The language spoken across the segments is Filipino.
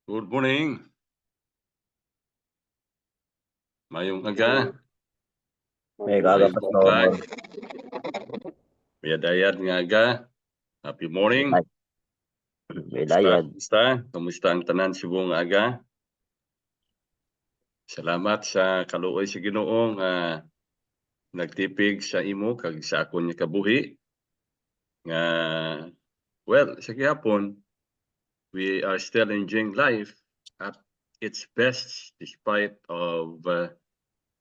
Good morning. Mayong aga. May kaga, Mayong buntag. Pastor. Biyadayad nga aga. Happy morning. Bilayad. Kamusta ang tanan subong nga aga? Salamat sa kaluoy sa Ginoo nga nagtipig sa imo kag sa akon nga kabuhi. Nga sa gihapon we are still enjoying life at its best despite of the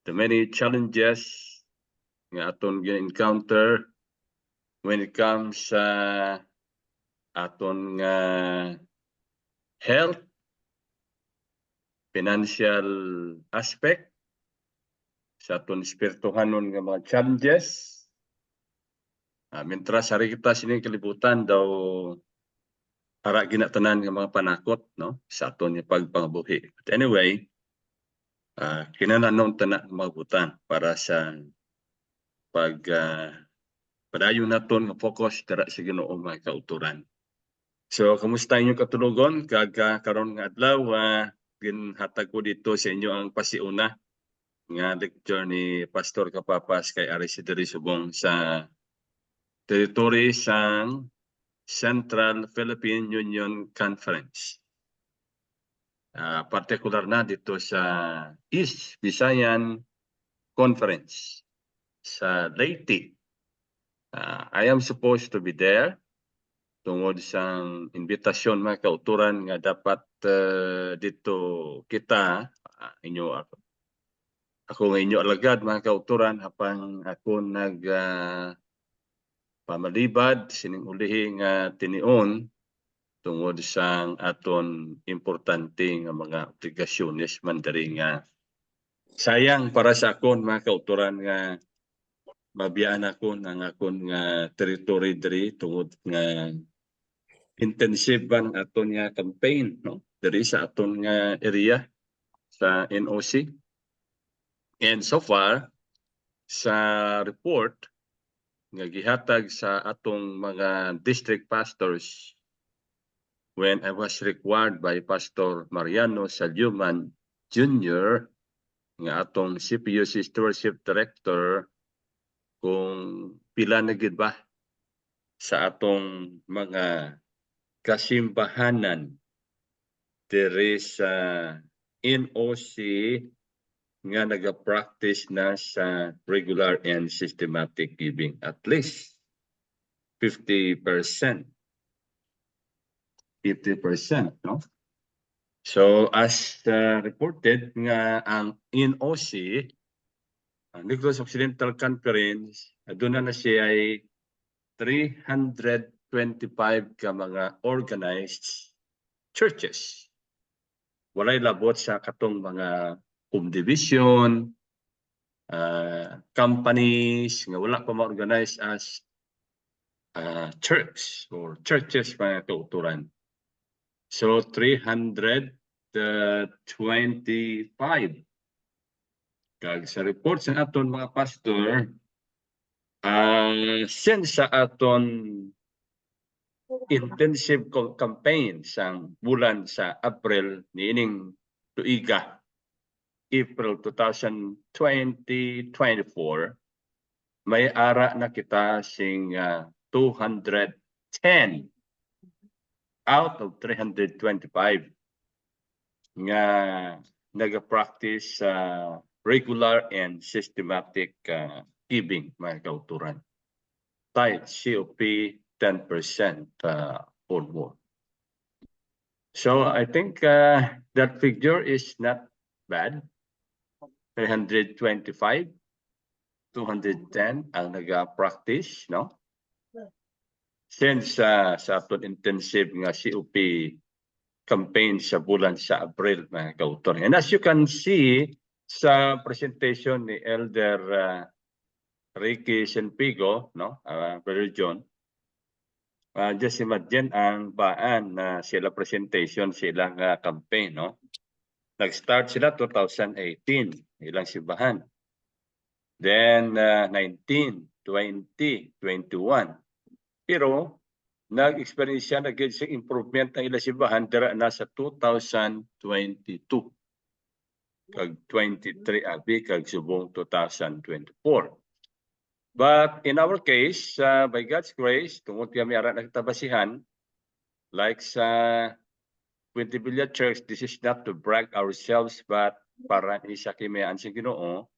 many challenges nga aton gi-encounter when it comes sa aton nga health, financial aspect, sa aton espirituhanon nga mga challenges. Mientras hari kita sining kalibutan daw ara ginatanan nga mga panakot no sa aton nga pagpangabuhi. But anyway, kinahanglan tana mabutan para sa padayon naton nga focus dira sa Ginoo mga kauturan. So kamusta inyong katulugon kag karon nga adlaw ginhatag ko dito sa inyo ang pasiuna nga lecture ni Pastor Kapapas kay Ari Sidri Subong sa territory sang Central Philippine Union Conference. Partikular na dito sa East Visayan Conference sa Leyte. I am supposed to be there tungod sa invitasyon mga kauturan nga dapat dito kita inyo ako nga inyo alagad mga kauturan apang ako nag pamalibad sining ulihi nga tinion tungod sa aton importante nga mga obligasyones man diri nga sayang para sa akon mga kauturan nga mabiyaan ako ng akon nga territory diri tungod nga intensive ang aton nga campaign no diri sa aton nga area sa NOC. And so far sa report nga gihatag sa atong mga district pastors when I was required by Pastor Mariano Salyuman Jr. nga atong CPUC Stewardship Director kung pila na gid ba sa atong mga kasimbahanan diri sa NOC nga naga-practice na sa regular and systematic giving at least 50%. 50%, no? So as reported nga ang NOC, ang Negros Occidental Conference, aduna na siya ay 325 ka mga organized churches. Walay labot sa katong mga subdivision, companies nga wala pa ma-organize as church or churches mga kauturan. So 325. Kag sa report sa aton mga pastor, since sa aton intensive campaign sang bulan sa April niining tuiga, April 2024, may ara na kita sing 210 out of 325 nga naga-practice regular and systematic giving mga kauturan. Tithe, COP 10% or more. So I think that figure is not bad. 325, 210 ang naga-practice, no? Since sa aton intensive nga COP campaign sa bulan sa April mga kauturan. And as you can see sa presentation ni Elder Ricky Senpigo, no, Brother John, just imagine ang baan na sila presentation silang campaign, no? Nag-start sila 2018, ilang simbahan. Then 19, 20, 21. Pero nag-experience siya na gid sa improvement ng ilang simbahan dira na sa 2022 kag 23 abi kag subong 2024. But in our case, by God's grace, tungod kami ara nagtabasihan, like sa Puente Villa Church, this is not to brag ourselves, but para ni sa kimayaan sa Ginoo,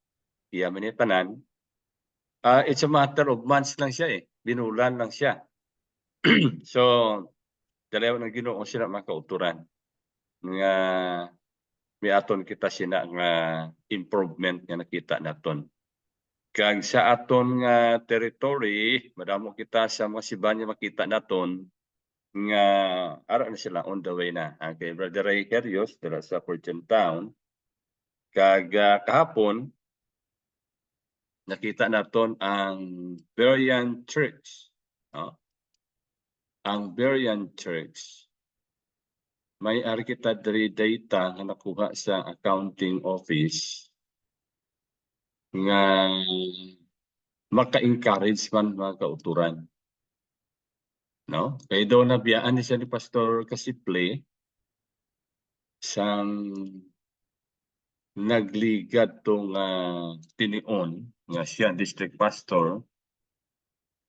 iya man ni tanan. It's a matter of months lang siya eh. Binulan lang siya. So, dalawa ng Ginoo sila makauturan nga may aton kita sina nga improvement nga nakita naton. Kag sa aton nga territory, madamo kita sa mga siban nga makita naton nga ara na sila on the way na. Kay Brother Ray Herios dira sa Fortune Town. Kag kahapon nakita naton ang Berean Church. No? Ang Berean Church. May ari kita diri data nga nakuha sa accounting office nga maka-encourage man mga kauturan. No? Kaya daw nabiyaan ni siya ni Pastor Kasiple sang nagligad tong tinion nga siya district pastor.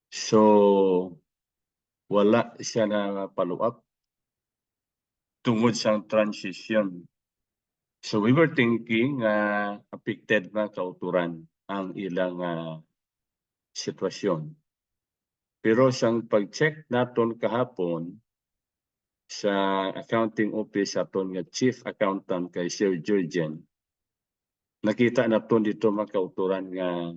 So wala siya na follow up tungod sang transition. So we were thinking affected mga kauturan ang ilang sitwasyon. Pero sang pag-check naton kahapon sa accounting office aton nga chief accountant kay Sir Jurgen, nakita naton dito mga kauturan nga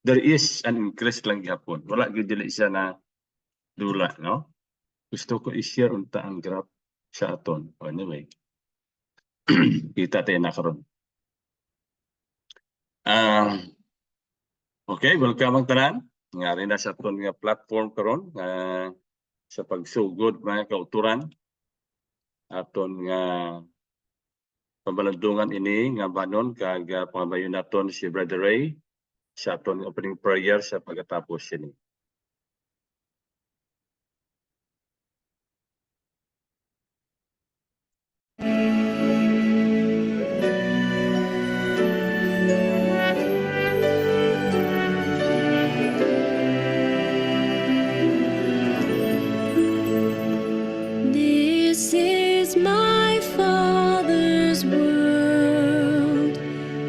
there is an increase lang gihapon. Wala gyud dili siya na dula, no? Gusto ko i-share unta ang graph sa aton. Anyway, kita tayo na karon. Okay, welcome ang tanan. Nga rin na sa aton nga platform karon sa pagsugod mga kauturan aton nga pamalandungan ini nga banon kag pamayon naton si Brother Ray sa aton opening prayer sa pagkatapos ini. This is my Father's world,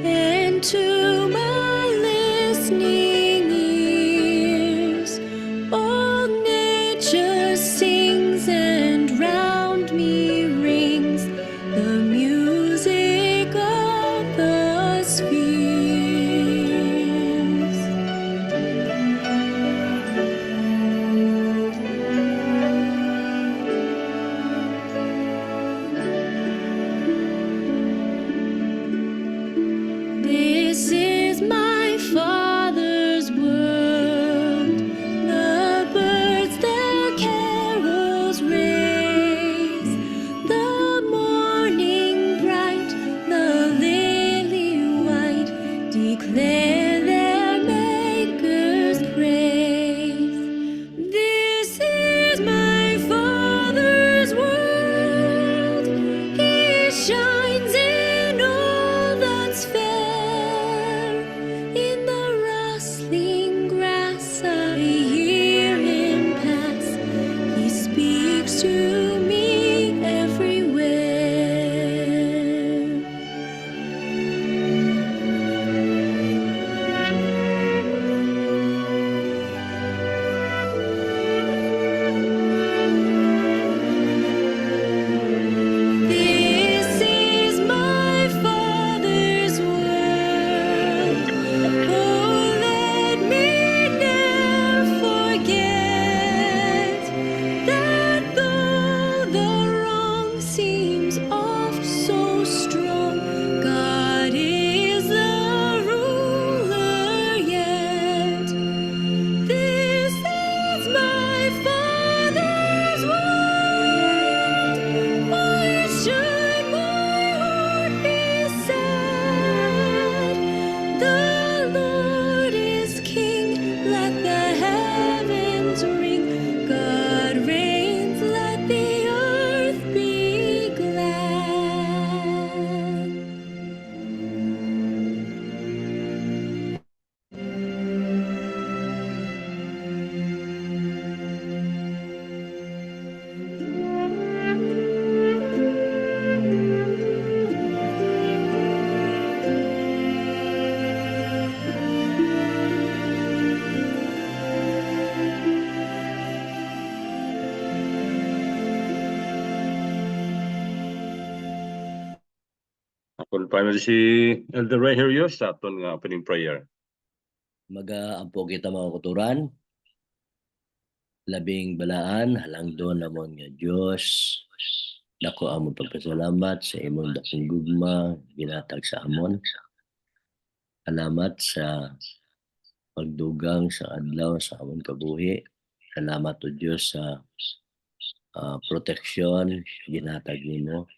and to my listening ears Kung paano si Elder Ray Herios sa aton nga opening prayer. Mag-aampo kita mga kuturan, labing balaan, halangdon namon nga Diyos. Dako amon pagpasalamat sa imong dakong gugma, ginatag sa amon. Salamat sa pagdugang sa adlaw sa amon kabuhi. Salamat o Diyos sa proteksyon, ginatag nimo.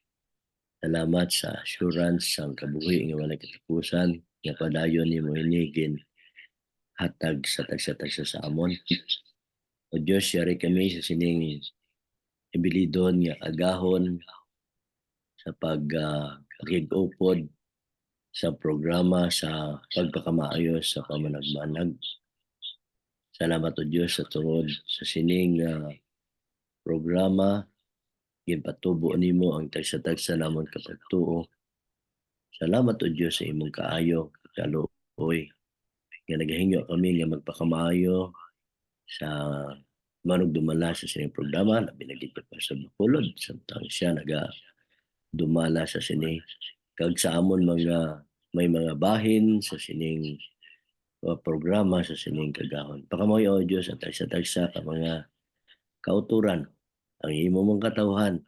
Salamat sa assurance sa kabuhi nga walay katapusan, nga padayon nimo hinigin hatag sa tagsa-tagsa sa amon. O Diyos, yari kami sa sining ibilidon nga agahon sa pagkig-upod sa programa sa pagpakamaayo sa pamanagmanag. Salamat o Diyos sa tungod sa sining programa, ginpatubo nimo ang tagsa-tagsa namon kapagtuo. Salamat o Diyos sa imong kaayo, kaluoy, nga nagahingo kami nga magpakamaayo sa manong dumala sa sining programa, labi na dito pa sa Bacolod, samtang siya dumala sa sining kag sa amon may mga bahin sa sining programa sa sining kagahon. Pakamayo o Diyos at tagsa-tagsa ka mga kauturan ang imo mong katawhan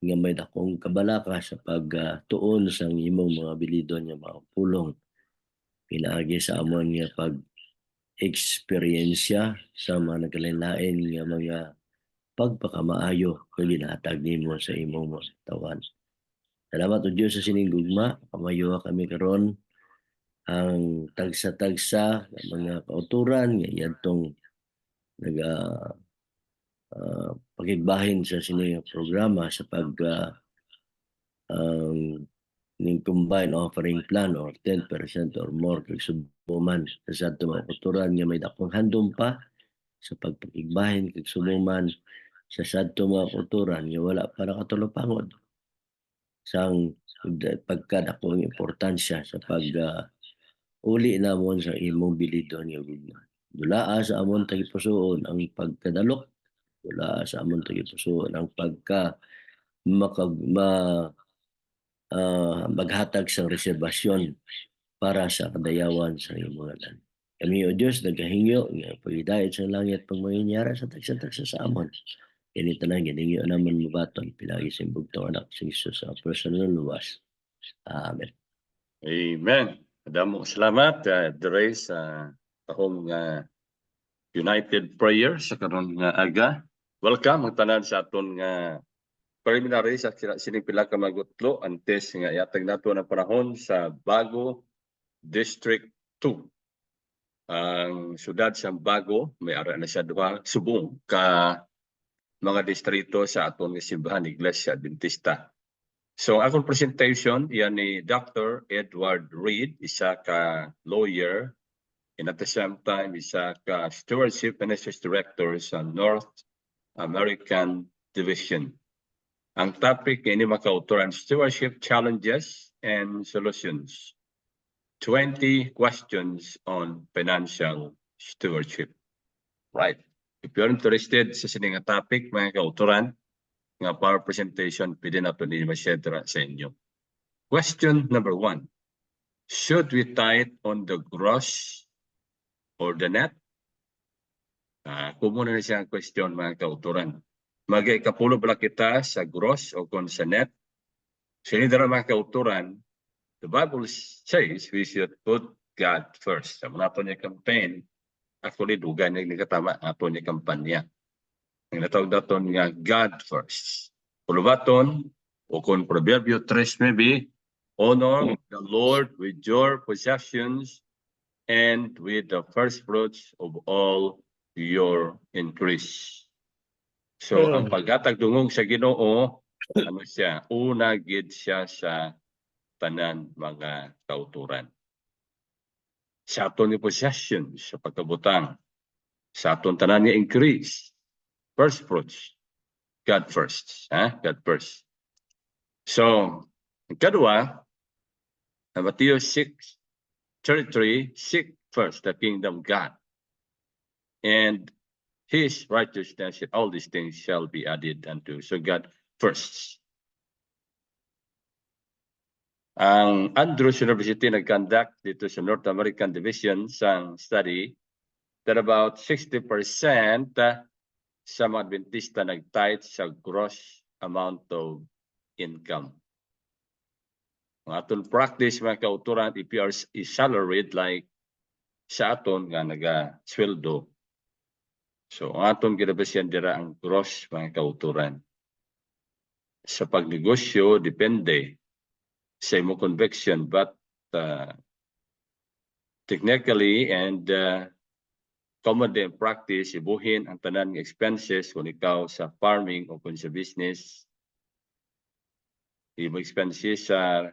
nga may dakong kabalaka sa pagtuon sa imong mga bilidon nga maupulong pinaagi sa amon nga pag-eksperyensya sa mga nagkalain-lain nga mga pagpakamaayo na ginatag nimo sa imong mga tawan. Salamat o Diyos sa sining gugma, pamayo kami karon ang tagsa-tagsa ng mga kauturan nga yadtong pagigbahin sa sining programa sa ning combined offering plan or 10% or more kag subuman sa ato mga kauturan nga may dakong handom pa sa pagpakigbahin kag subuman sa sadto mga kauturan nga wala pa nakatulopangod sang pagkadakong importansya sa uli namon sa imong bilidon nga gugma. Dulaa sa amon tagipusoon ang pagkadalok, dulaa sa amon tagipusoon ang maghatag sa reserbasyon para sa kadayawan sa imong ngalan. Kami o Diyos nagahingyo nga pagidayat sa langit pagmangyayara sa tagsa-tagsa sa amon. Kini tanan giningyo naman mabaton pinagi sa bugtong anak si Jesus sa personal luwas. Amen. Amen. Madamong salamat Elder Ray sa tahong United Prayer sa karon nga aga. Welcome ang tanan sa aton nga preliminary sa sining pila ka magutlo antes nga iatag nato ang panahon sa Bago District 2. Ang syudad sa Bago may ara na siya duha subong ka mga distrito sa aton nga simbahan Iglesia Adventista. So akong presentation yan ni Dr. Edward Reed, isa ka lawyer and at the same time isa ka Stewardship Ministries Director sa North American Division. Ang topic ini makauturan Stewardship Challenges and Solutions. 20 questions on financial stewardship. Right. If you're interested sa sining topic, mga kauturan, nga power presentation, pwede na ito ni Masyedra sa inyo. Question number 1. Should we tithe on the gross or the net? Kumuna na siya ang question, mga kauturan. Mag-ikapulo ba kita sa gross o kung sa net? So, hindi na mga kauturan, the Bible says we should put God first. Sa mga ito niya campaign, actually, dugan niya katama ito niya kampanya. Ang natawag natin nga God first. Pulubaton, o kung Proverbio 3 maybe, honor the Lord with your possessions and with the first fruits of all your increase. So, ang paghatag dungong sa Ginoo, ano siya? Una gid siya sa tanan mga kauturan. Sa aton ni possessions, sa pagkabutang, sa aton tanan ni increase, first fruits, God first. God first. So, ang kadua, Matthew 6:33, seek first the kingdom of God. And His righteousness, all these things shall be added unto. So God first. Ang Andrews University nag-conduct dito sa North American Division sa study that about 60% sa mga Adventista nag-tithe sa gross amount of income. Ang aton practice mga kauturan, if you are salaried like sa aton nga naga-sweldo. So ang aton ginabasyan dira ang gross mga kauturan. Sa pagnegosyo, depende sa imo conviction, but technically and commonly in practice, ibuhin ang tanan ng expenses kung ikaw sa farming o kung sa business. Imo expenses sa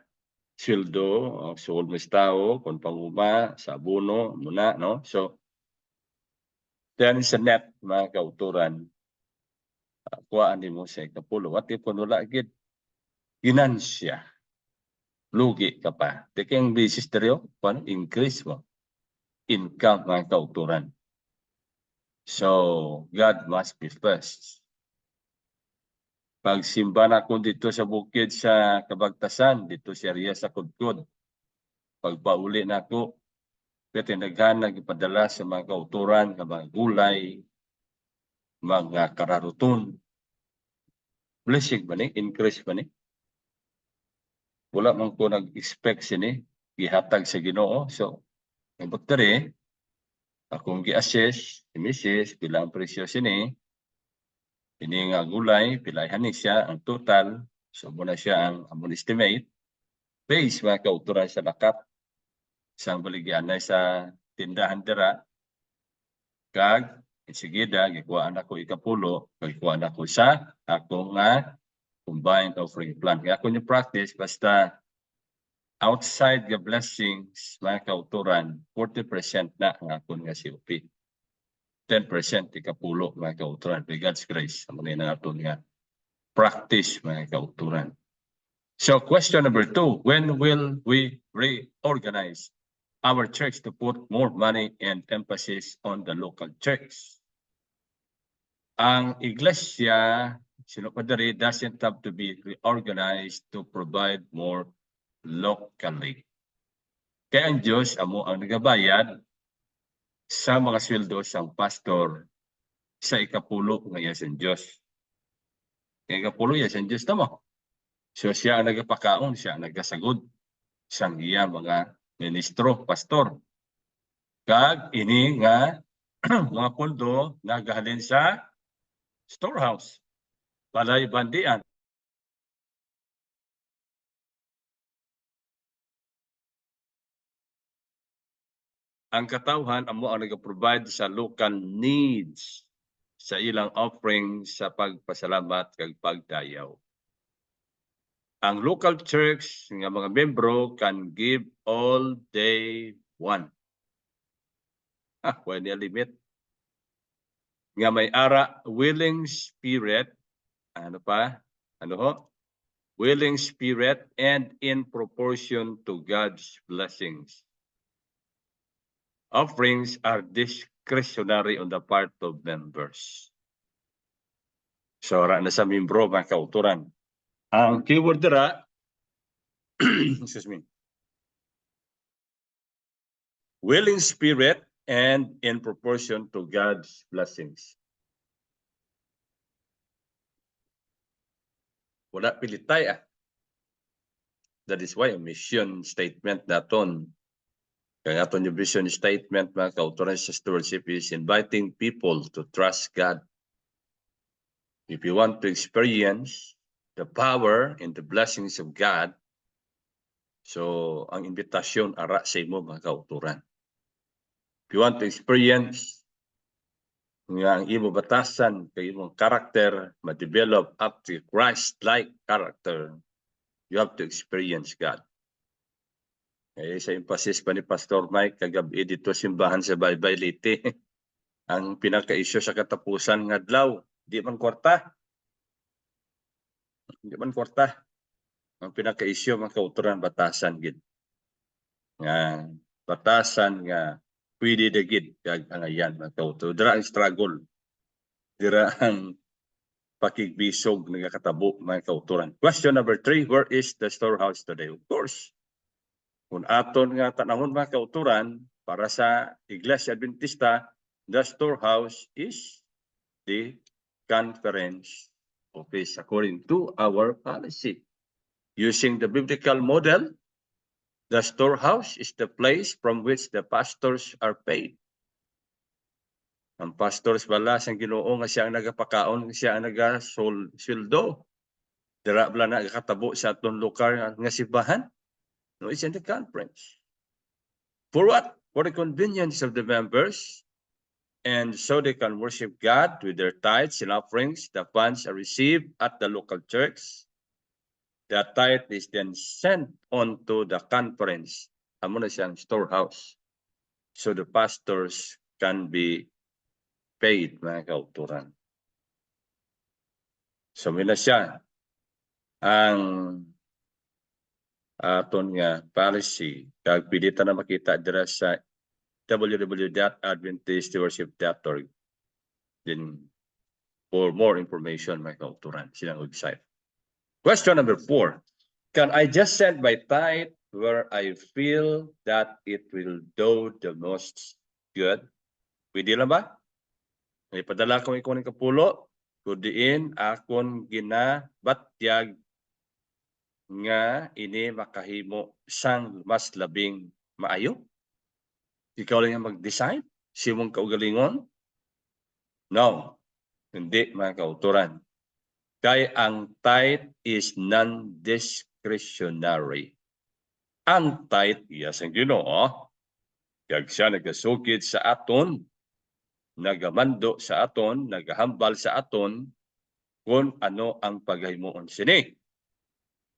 sweldo o sa almost tao, kung panguma, sa abono, muna, no? So, then sa net, mga kauturan, kuhaan mo sa ikapulo. At kung wala agad, ginansya, lugi ka pa. Tekeng basis stereo, increase mo. Income, mga kauturan. So, God must be first. Pagsimba na ko dito sa bukid sa Kabagtasan, dito sa area sa Kudkod. Pagpauli na ako, tinaghan nagpadala sa mga kauturan, mga gulay, mga kararuton. Blessing ba ni? Increase ba ni? Wala man ko nag-expect sini, gihatag sa Ginoo. So, ang bakteri, akong gi-assess, si Mrs. bilang presyo sini, ini nga gulay, pilayan ni siya ang total. So, muna siya ang among estimate. Base mga kauturan sa lakat. Isang baligyan na sa tindahan dira. Kag, sigida, gikuhaan ako ikapulo, gikuhaan ako sa akong combined offering plan. Kaya ako yung practice, basta outside the blessings, mga kauturan, 40% na ang akong nga COP. 10% ikapulo, mga kauturan. By God's grace, ang mga natin nga practice, mga kauturan. So question number 2, when will we reorganize our church to put more money and emphasis on the local church? Ang iglesia, sinupadari, doesn't have to be reorganized to provide more locally. Kaya ang Diyos, amo ang nagabayad sa mga sweldo sang pastor sa ikapulo ng yasan Diyos. Ang ikapulo yasan Diyos tamo. So siya ang nagapakaon, siya ang nagasagod sang iya mga ministro, pastor. Kag ini nga mga pondo nagahalin sa storehouse, balay bandian. Ang katawhan amo ang nag-provide sa local needs sa ilang offering sa pagpasalamat kag pagdayaw. Ang local church nga mga membro can give all they want. Wala niya limit. Nga may ara, willing spirit, ano pa? Ano ho? Willing spirit and in proportion to God's blessings. Offerings are discretionary on the part of members. So, na sa membro, mga kauturan. Ang keyword dira, excuse me, willing spirit and in proportion to God's blessings. Wala pilitay That is why a mission statement naton, kaya aton yung vision statement mga kauturan sa stewardship is inviting people to trust God. If you want to experience the power and the blessings of God, so ang invitasyon ara sa imo mga kauturan. If you want to experience nga ang imo batasan kay imong character ma-develop up to Christ-like character, you have to experience God. Eh, sa emphasis pa ni Pastor Mike kagabi dito simbahan sa Baybay Leyte, ang pinaka-issue sa katapusan nga adlaw, di man kwarta. Di man kwarta. Ang pinaka-issue mga kauturan batasan gid. Nga batasan nga pwede dagid kag angayan mga kauturan. Dira ang struggle. Dira ang pakigbisog nagakatabo mga kauturan. Question number 3, where is the storehouse today? Of course, Kung aton nga tanahon mga kauturan, para sa Iglesia Adventista, the storehouse is the conference office according to our policy. Using the biblical model, the storehouse is the place from which the pastors are paid. Ang pastors bala sa Ginoo nga siya ang nagapakaon, siya ang nagasweldo. Dira bala nagakatabo sa aton lokal nga simbahan. No, it's in the conference. For what? For the convenience of the members, and so they can worship God with their tithes and offerings. The funds are received at the local church. The tithe is then sent on to the conference. Amo na siyang storehouse. So the pastors can be paid, mga kauturan. So muna siya ang aton nga policy. Kag pilitan na makita dira sa www.adventistworship.org din for more information, mga kauturan, silang website. Question number 4. Can I just send my tithe where I feel that it will do the most good? Pwede lang ba? May padala ko ikaw ng kapulo, kudiin akon ginabatyag nga ini makahimo sang mas labing maayo. Ikaw lang yung mag-decide? Simong kaugalingon? No. Hindi, mga kauturan. Kaya ang tithe is non-discretionary. Ang tithe, yes ang Ginoo, kag siya nagasugid sa aton, nagamando sa aton, nagahambal sa aton, kung ano ang paghimuon sini.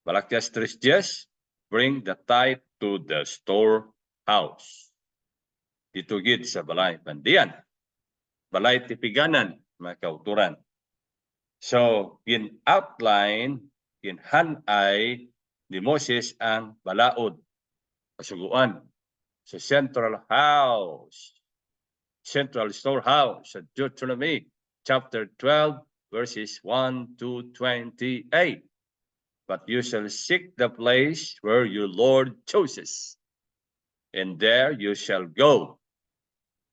Malakyas 3:10, bring the tithe to the storehouse. Dito gid sa balay pandian, balay tipiganan, mga kauturan. So, in-outline, in-hanay ni Moses ang balaod, kasuguan, sa central house, central storehouse, sa Deuteronomy chapter 12, verses 1 to 28. But you shall seek the place where your Lord chooses, and there you shall go.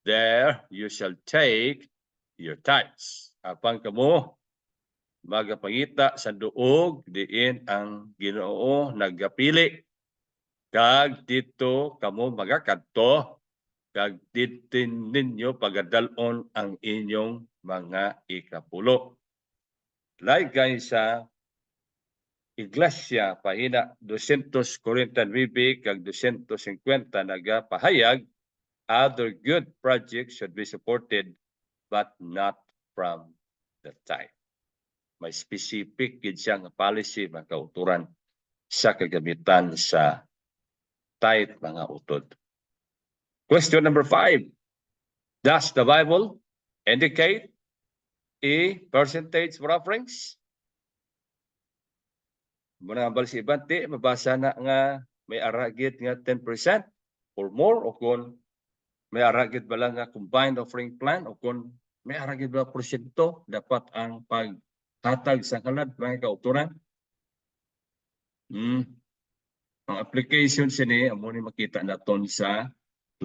There you shall take your tithes. Apang kamo magapangita sa duog diin ang Ginoo nagapili. Kag dito kamo magakadto, kag dito ninyo pagadalon ang inyong mga ikapulo. Laygay sa Iglesia pahina 249 kag 250 nagapahayag, other good projects should be supported but not from the tithe. May specific gid siya nga policy, mga kauturan, sa kagamitan sa tithe, mga utod. Question number 5. Does the Bible indicate a percentage for offerings? Muna ang balsi ibante, mabasa na nga may aragid nga 10% or more, o kung may aragid ba lang nga combined offering plan, o kung may aragid ba porsyento dapat ang paghatag sa halad, mga kauturan. Ang application sini amo ni makita naton sa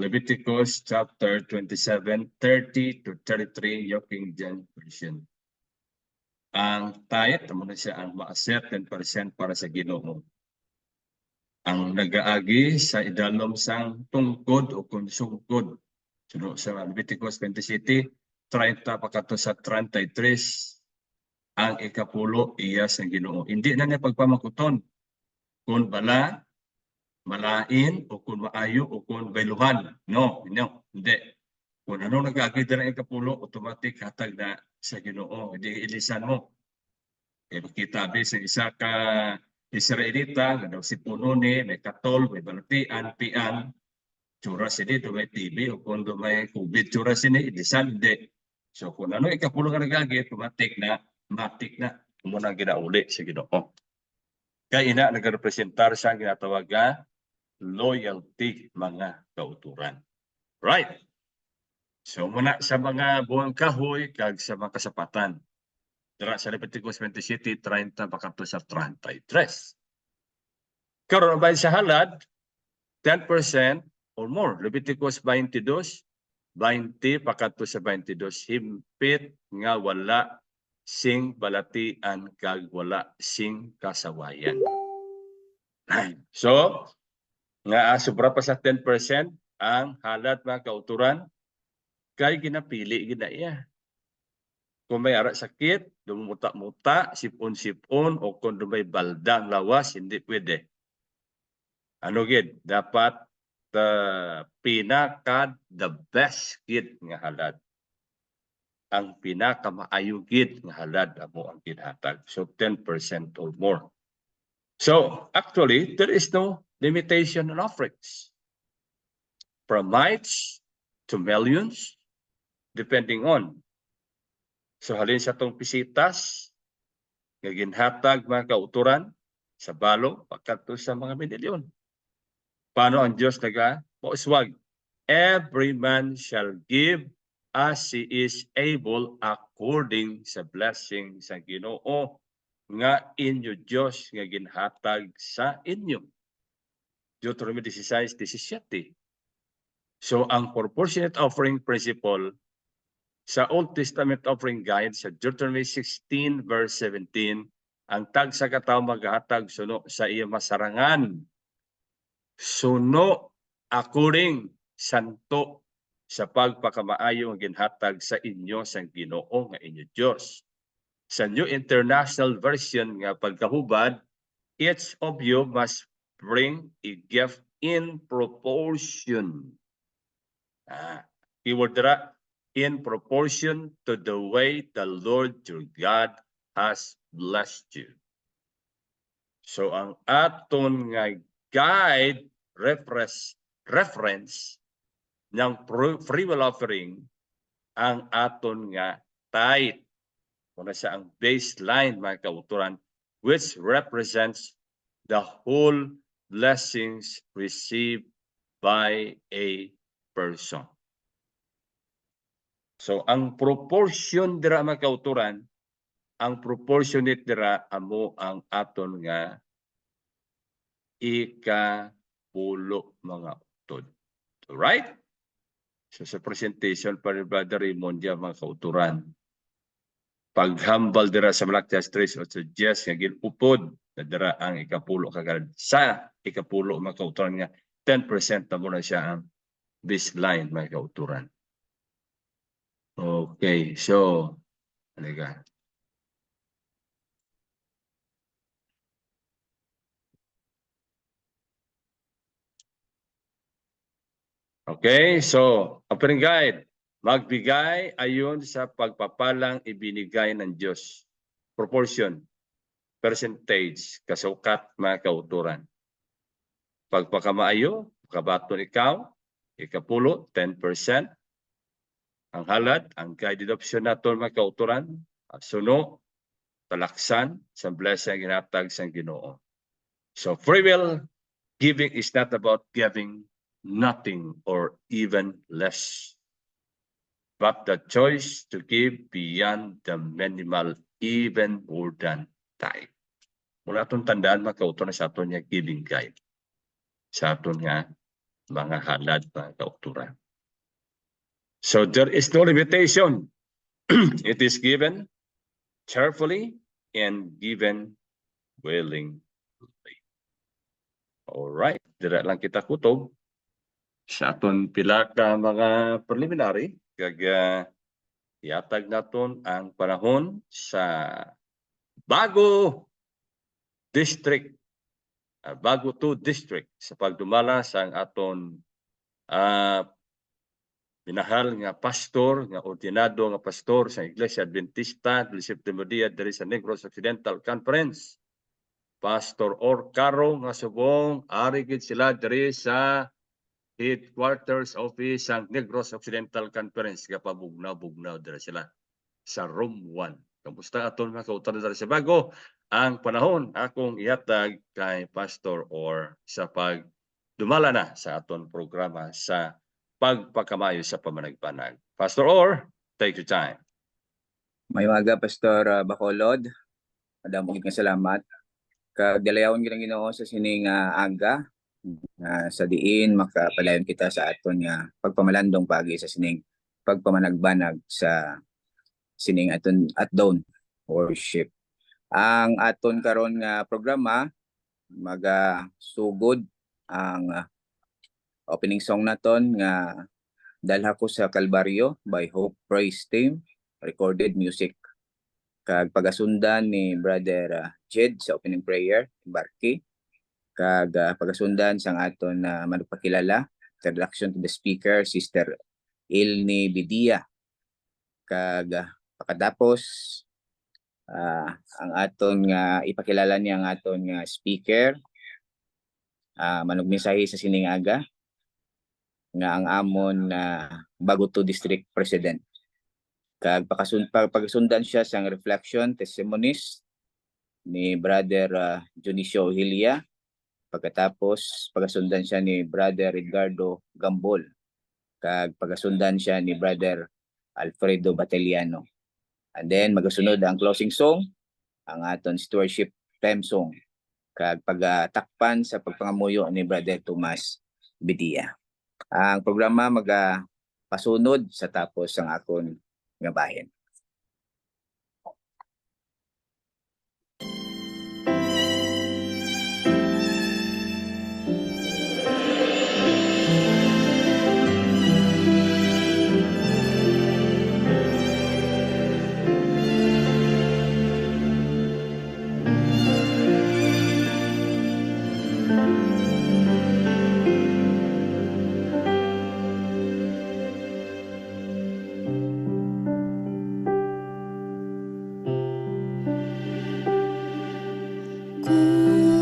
Leviticus chapter 27, 30 to 33, New King James Version. Ang tithe amo na siya ang ma-assert 10% para sa Ginoo. Ang nagaagi sa idalom sang tungkod o konsungkod. Suno sa Leviticus 27, 30 pakato sa 33, ang ikapulo iya sa Ginoo. Hindi na niya pagpamakuton kung bala, malain, o kung maayo, o kung bailuhan. No, hindi. Kung ano nag-agi na ang ikapulo, automatic hatag na sa Ginoo. Hindi ilisan mo. Makita sa isa ka Israelita, nga daw si puno ni, may katol, may balatian, pian, tsura sini, may TV, o kung may COVID, tsura sini, ilisan, hindi. So kung ano ikapulo nga nag-agi, automatic na, muna ginauli sa Ginoo. Kaya ina nagrepresentar sa ginatawag nga loyalty, mga kauturan. Right. So muna sa mga buwang kahoy kag sa mga kasapatan. Dira sa Leviticus 27, 30 pakato sa 33. Karon ba sa halad, 10% or more. Leviticus 22, 20 pakato sa 22, himpit nga wala sing balatian kag wala sing kasawayan. So, nga sobra pa sa 10% ang halad mga kauturan kay ginapili gina iya. Kung may ara sakit, dumuta-muta, sipon-sipon o kung may baldang lawas, hindi pwede. Ano gid dapat pinaka the best gid nga halad. Ang pinaka maayo gid nga halad amo ang ginhatag. So 10% or more. So actually there is no limitation on offerings. From mites to millions depending on. So halin sa tong pisitas nga ginhatag mga kauturan sa balo pagkadto sa mga milyon. Paano ang Diyos nag-pauswag? Every man shall give as he is able according sa blessing sa Ginoo nga inyo Diyos nga ginhatag sa inyo. Deuteronomy 16:17. So ang proportionate offering principle sa Old Testament offering guide sa Deuteronomy 16 verse 17, ang tag sa katawo maghatag suno sa iya masarangan. Suno according santo sa pagpakamaayo ang ginhatag sa inyo sa Ginoo nga inyo Dios. Sa New International Version nga pagkahubad, each of you must bring a gift in proportion. Keyword dira, in proportion to the way the Lord your God has blessed you. So ang aton nga guide reference ng free will offering ang aton nga tithe. Muna sa ang baseline mga kauturan which represents the whole blessings received by a person. So ang proportion dira mga kauturan, ang proportionate dira amo ang aton nga ika-pulo mga utod. Alright? So sa presentation pa ni Brother Raymond yan mga kauturan, paghambal dira sa Malakias 3 o sa Jess nga ginupod na dira ang ika-pulo kagad sa ika-pulo mga kauturan nga 10% na muna siya ang baseline mga kauturan. Okay, so halika. Okay, so offering guide, magbigay ayon sa pagpapalang ibinigay ng Diyos. Proportion, percentage, kasukat mga kauturan. Pagpakamaayo, kabaton ikaw, ikapulo, 10%. Ang halad, ang guided option nato mga kauturan, suno, talaksan, sa blessing ginatag sa Ginoo. So free will giving is not about giving nothing or even less, but the choice to give beyond the minimal, even more than tithe. Mula itong tandaan mga kauturan sa aton nga giving guide, sa aton nga mga halad mga kauturan. So there is no limitation. It is given cheerfully and given willingly. Alright, dira lang kita kutob sa aton pila ka mga preliminary kag iatag naton ang panahon sa Bago District, Bago 2 District sa pagdumala sa aton minahal nga pastor, nga ordinado nga pastor sa Iglesia Adventista del Séptimo Día diri sa Negros Occidental Conference. Pastor Orcaro nga subong ari gid sila diri sa headquarters office sa Negros Occidental Conference nga pabugnaw-bugnaw diri sila sa room 1. Kamusta aton mga kautan diri sa Bago? Ang panahon akong ihatag kay Pastor Or sa pagdumala na sa aton programa sa pagpakamayo sa pamanagbanag. Pastor Or, take your time. May umaga, Pastor Bacolod. Madamong nga salamat. Kagdalayawon ko ng Ginoo sa sining aga sa diin makapalayon kita sa aton nga pagpamalandong pagi sa sining pagpamanagbanag sa sining aton atdon worship. Ang aton karon nga programa magasugod ang opening song naton nga Dalha Ko sa Kalbaryo by Hope Praise Team, recorded music. Kag pagasundan ni Brother Jed sa opening prayer, Barki. Kag pagasundan sang aton na managpakilala, introduction to the speaker, Sister Ilni Bidia. Kag pagkatapos, ang aton nga ipakilala niya ang aton nga speaker, manugmensahe sa sining aga, nga ang amon na Baguto District President. Kag pagasundan siya sang reflection testimonies ni Brother Junicio Hilia. Pagkatapos pagasundan siya ni Brother Edgardo Gambol. Kag pagasundan siya ni Brother Alfredo Bateliano. And then magasunod ang closing song, ang aton stewardship theme song. Kag pagatakpan sa pagpangamuyo ni Brother Tomas Bidia. Ang programa magapasunod sa tapos ang akon nga bahin.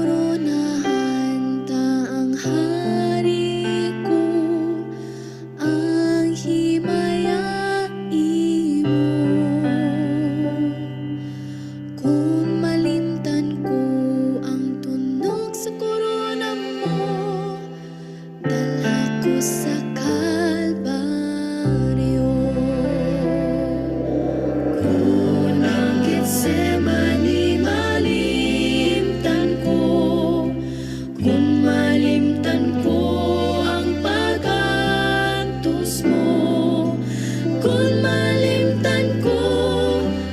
Koronahan ta ang hari ko, ang himayain mo. Kung malimtan ko ang tunog sa korona mo, dalha ko sa Kalbaryo. Kung ang Getsemani malimtan ko, kung malimtan ko ang pag-antos mo, kung malimtan ko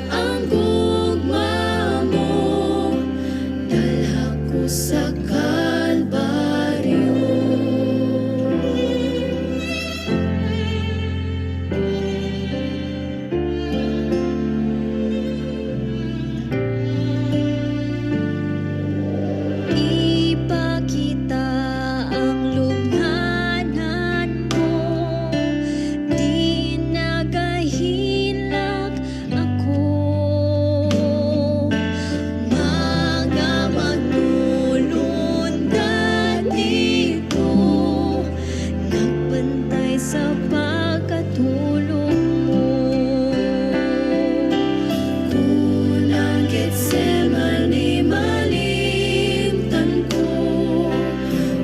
ang gugma mo, dalha ko sa Kalbaryo. Ipakita ang lubhanan mo, di nagahilak ako. Mga magnulundan dito, nagbantay sa pagkatulog mo. Kung ang Getsemani malimtan ko,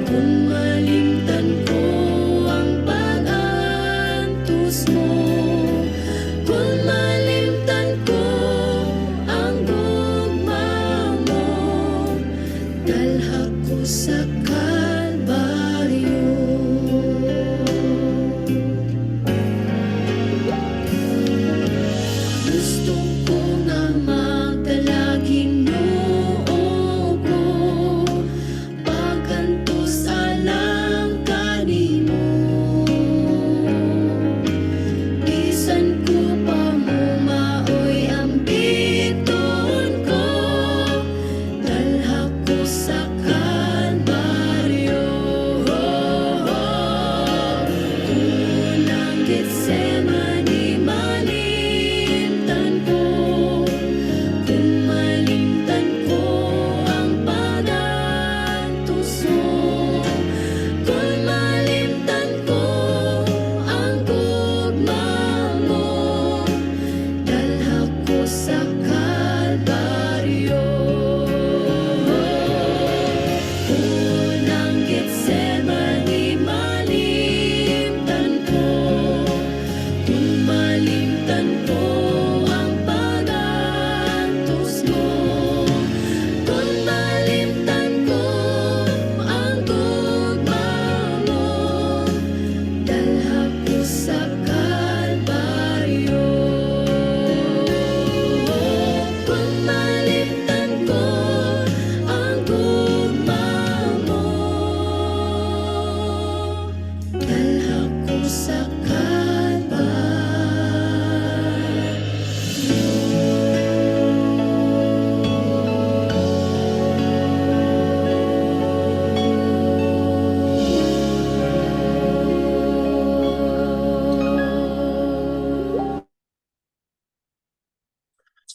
kung malimtan ko ang pag-antos mo, kung malimtan ko ang gugma mo, dalha ko sa Kalbaryo. Gusto ko nga magdalaging noo ko, pagkantos alang kanimo. Bisan ko pa mo maoy ang biton ko, dalha ko sa Kalbaryo.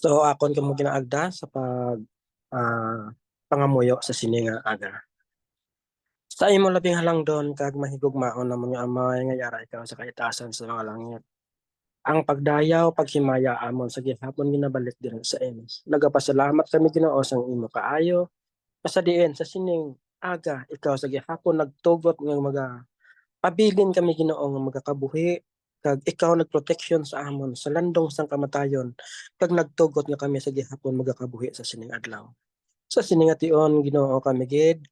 So akon kamo ginaagda sa pangamuyo sa sini nga aga. Sa imo labing halangdon kag mahigugmaon namon nga amay nga yara ikaw sa kaitasan sa mga langit. Ang pagdayaw paghimaya amon sa gihapon ginabalik din sa imo. Nagapasalamat kami Ginoo sang imo kaayo. Pasadiin sa sining aga ikaw sa gihapon nagtugot nga pabilin kami Ginoo nga magakabuhi kag ikaw nagproteksyon sa amon sa landong sang kamatayon kag nagtugot nga kami sa gihapon magakabuhi sa sining adlaw. Sa sining ation Ginoo kami gid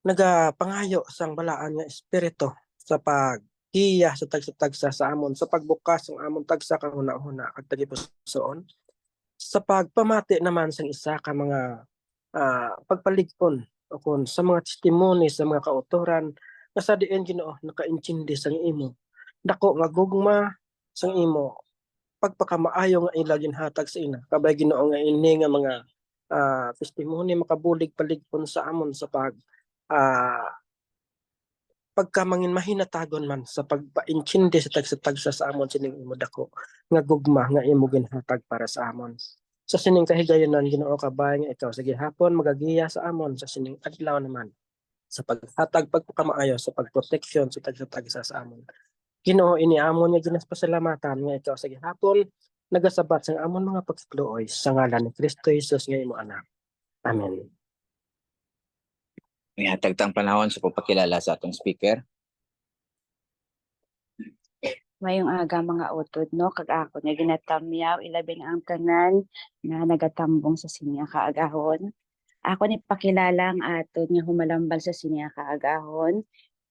nagapangayo sang balaan nga espiritu sa paggiya sa tagsa-tagsa sa amon sa pagbukas ng amon tagsa kang hunahuna kag tagipusoon sa pagpamati naman sang isa ka mga pagpalig-on o kun sa mga testimony sa mga kautoran nga sa diin Ginoo nakaintindi sang imo dako nga gugma sang imo pagpakamaayo nga ila ginhatag sa ina kabay Ginoo nga ini nga mga testimony makabulig palig-on sa amon sa pagkamangin mahinatagon man sa pagpaintindi sa tagsa-tagsa sa amon sining imo dako nga gugma nga imo ginhatag para sa amon. Sa sining kahigayonan Ginoo kabay nga ikaw sa gihapon magagiya sa amon sa sining adlaw naman sa paghatag pagpakamaayo sa pagproteksyon sa tagsa-tagsa sa amon. Ginoo ini amon nga ginaspasalamatan nga ikaw sa gihapon nagasabat sa amon mga pagkluoy sa ngalan ni Kristo Jesus nga imo anak. Amen. May hatag tang panahon sa pagpakilala sa atong speaker. Mayong aga mga utod no kag ako nga ginatamyaw ilabing ang tanan nga nagatambong sa sinya kaagahon. Ako ni pakilala ang atod nga humalambal sa sinya kaagahon.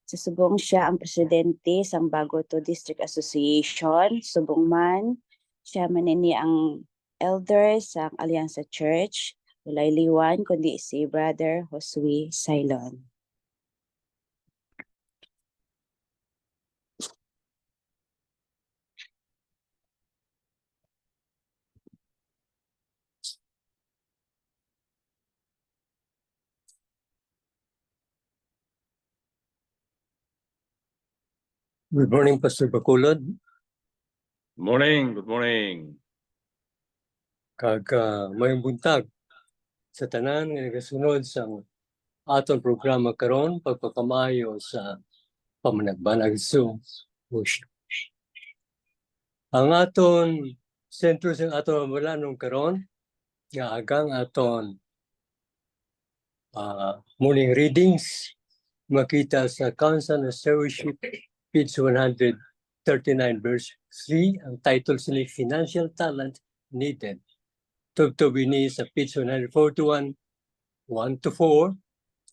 Sa subong siya ang presidente sang Baguto District Association, subong man siya manini ang elder sa Allianza Church. Walay liwan kundi si Brother Josue Sailon. Good morning, Pastor Bacolod. Good morning, good morning. Kag mayong buntag sa tanan nga nagasunod sa aton programa karon pagpakamayo sa pamanagbanag sa worship. Ang aton sentro sa aton malanong karon nga agang aton morning readings makita sa Council of Stewardship page 139 verse 3 ang title sila Financial Talent Needed. Tugtog ini sa page 141 1-4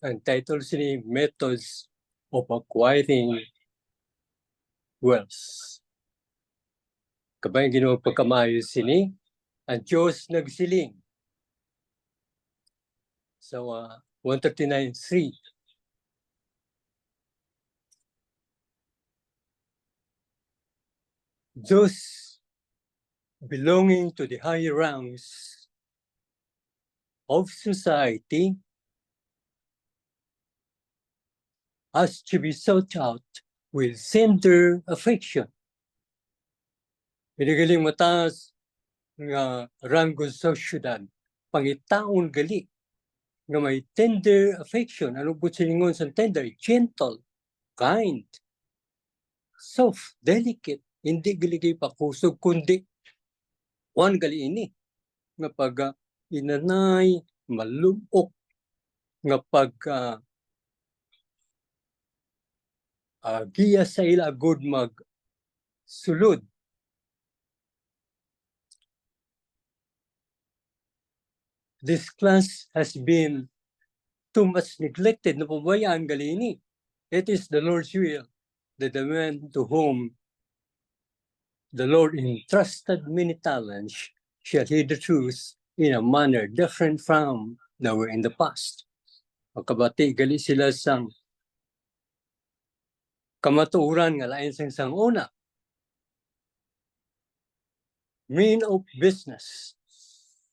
ang title sila Methods of Acquiring Wealth. Kabay Ginoo pagkamayo sini ang Diyos nagsiling. So 139:3 those belonging to the higher ranks of society has to be sought out with tender affection. Pinagaling mataas nga ranggo sa syudad, pangitaon gali nga may tender affection. Ano po siningon sa tender? Gentle, kind, soft, delicate. Hindi galigay pa kusog, kundi one gali ini. Nga pag inanay, malubok, nga pag giya sa ila good mag sulod. This class has been too much neglected. Napabayaan gali ini. It is the Lord's will that the man to whom the Lord entrusted many talents shall hear the truth in a manner different from that were in the past. Magkabati gali sila sang kamatuuran nga lain sang una. Men of business,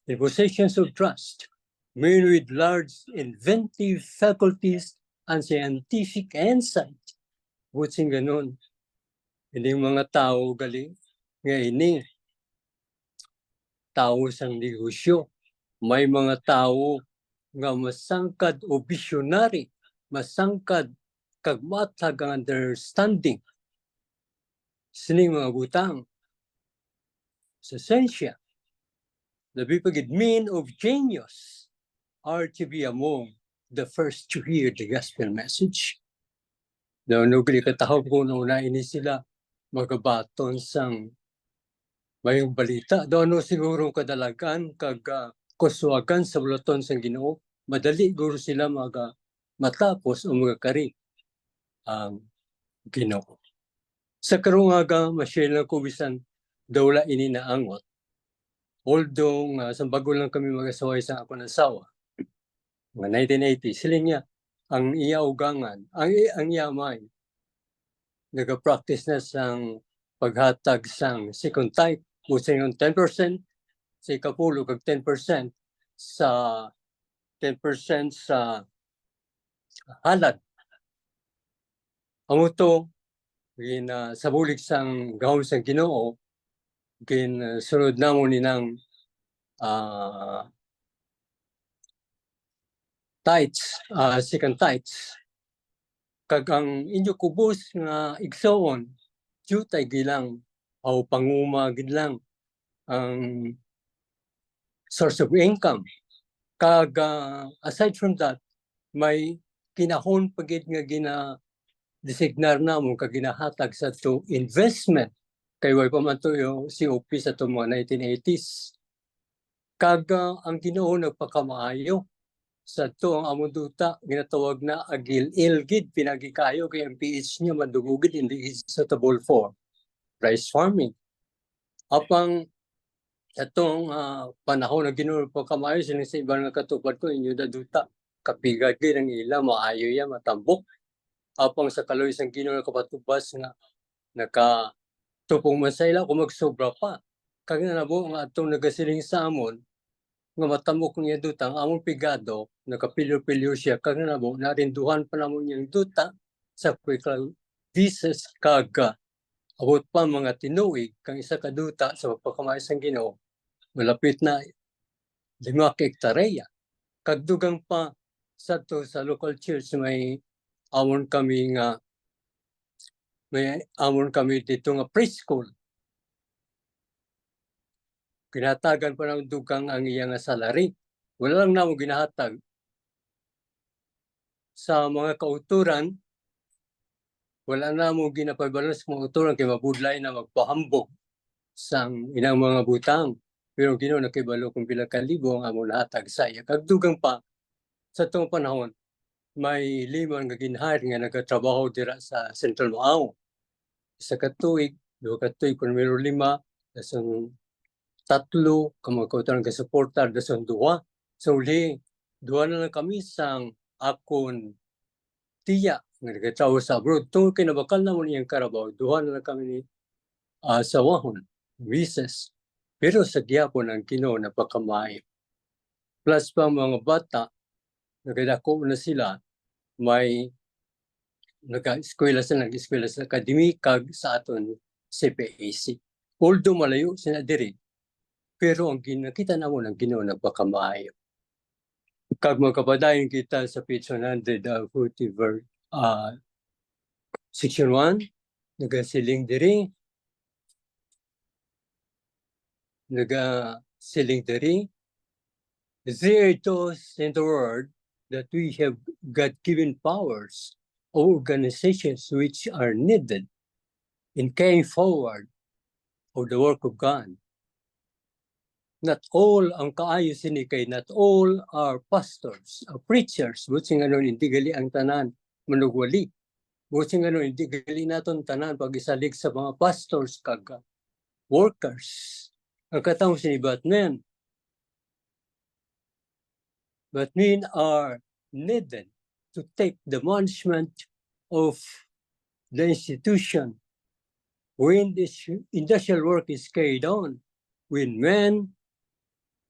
the possessions of trust, men with large inventive faculties and scientific insight. Butsing ganun, hindi mga tao gali nga ini tao sang negosyo. May mga tao nga masangkad o visionary, masangkad kag matag ang understanding sining mga butang. Sa esensya, labi pagid men of genius are to be among the first to hear the gospel message. Daw nugli katahog ko na una ini sila magabaton sang mayong balita. Daw no siguro kadalagan kag kuswagan sa bulaton sang Ginoo. Madali guro sila matapos o magakari ang Ginoo. Sa karungaga masyel na kubisan dawla ini naangot. Although sa bago lang kami mag-asaway sa ako ng sawa, mga 1980, sila niya ang iya ugangan, ang iya mind, nag-practice na sang paghatag sang second type, busa yung 10% sa ikapulo kag 10% sa 10% sa halad. Amo to sa bulig sang gahom sang Ginoo, sunod namo ni ng tithes, second tithes. Kag ang inyo kubos nga igsoon, jutay gilang o panguma gilang ang source of income. Kag aside from that, may kinahon pagid nga designar na mo kag ginahatag sa to investment kay way pa man to yung COP sa to mga 1980s. Kag ang Ginoo nagpakamaayo sa to ang among duta ginatawag na agil-ilgid pinagikayo kay ang PH niya madugugid in the suitable for rice farming. Apang atong panahon na Ginoo nagpakamaayo sila sa ibang katupad ko inyo da duta kapigad gid ang ila maayo ya matambok. Apang sa kaloy sang Ginoo kapatubas nga nakatupong man sa ila kung magsobra pa. Kag nabo nga atong nagasiling sa amon nga matamok niya duta ang among pigado nakapilyo-pilyo siya kag nabo narinduhan pa namon niyang duta sa quickal visas kag abot pa mga tinuig kang isa ka duta sa pagpakamay sang Ginoo malapit na 5 hektarya. Kag dugang pa sa local church may amon kami dito nga preschool. Ginatagan pa ng dugang ang iyang salary. Wala lang namo ginahatag. Sa mga kauturan, wala namo ginapabalance sa mga kauturan kay mabudlay na magpahambog sa inang mga butang. Pero Ginoo nakibalo kung pila ka libo ang among nahatag sa iya. Kag dugang pa sa tong panahon may 5 nga ginhire nga nagatrabaho dira sa Central Maao. Isa ka tuig, 2 ka tuig, primero 5, dasang 3, kamang kauturan ka supportar, dasang 2. So uli, 2 na lang kami sang akon tiya nga nagatrabaho sa abroad. Tungkol kinabakal naman iyang karabaw, 2 na lang kami ni sawahon, visas. Pero sa gyapon ang Ginoo napakamay. Plus pa mga bata, nagadako na sila, may nag-eskwela sa akademikag sa aton CPAC. Although malayo sila diri, pero ang nakita namo ng Ginoo nagpakamaayo. Kag magkapadayon kita sa page 140 section 1, nagasiling diri, there are those in the world that we have God-given powers or organizations which are needed in carrying forward of the work of God. Not all ang kaayo sini kay not all are pastors, preachers, buti nga nun hindi gali ang tanan manugwali. Buti nga nun hindi gali naton tanan pag-isalig sa mga pastors kag workers. Ang katawang sini Batman. But men are needed to take the management of the institution when this industrial work is carried on, when men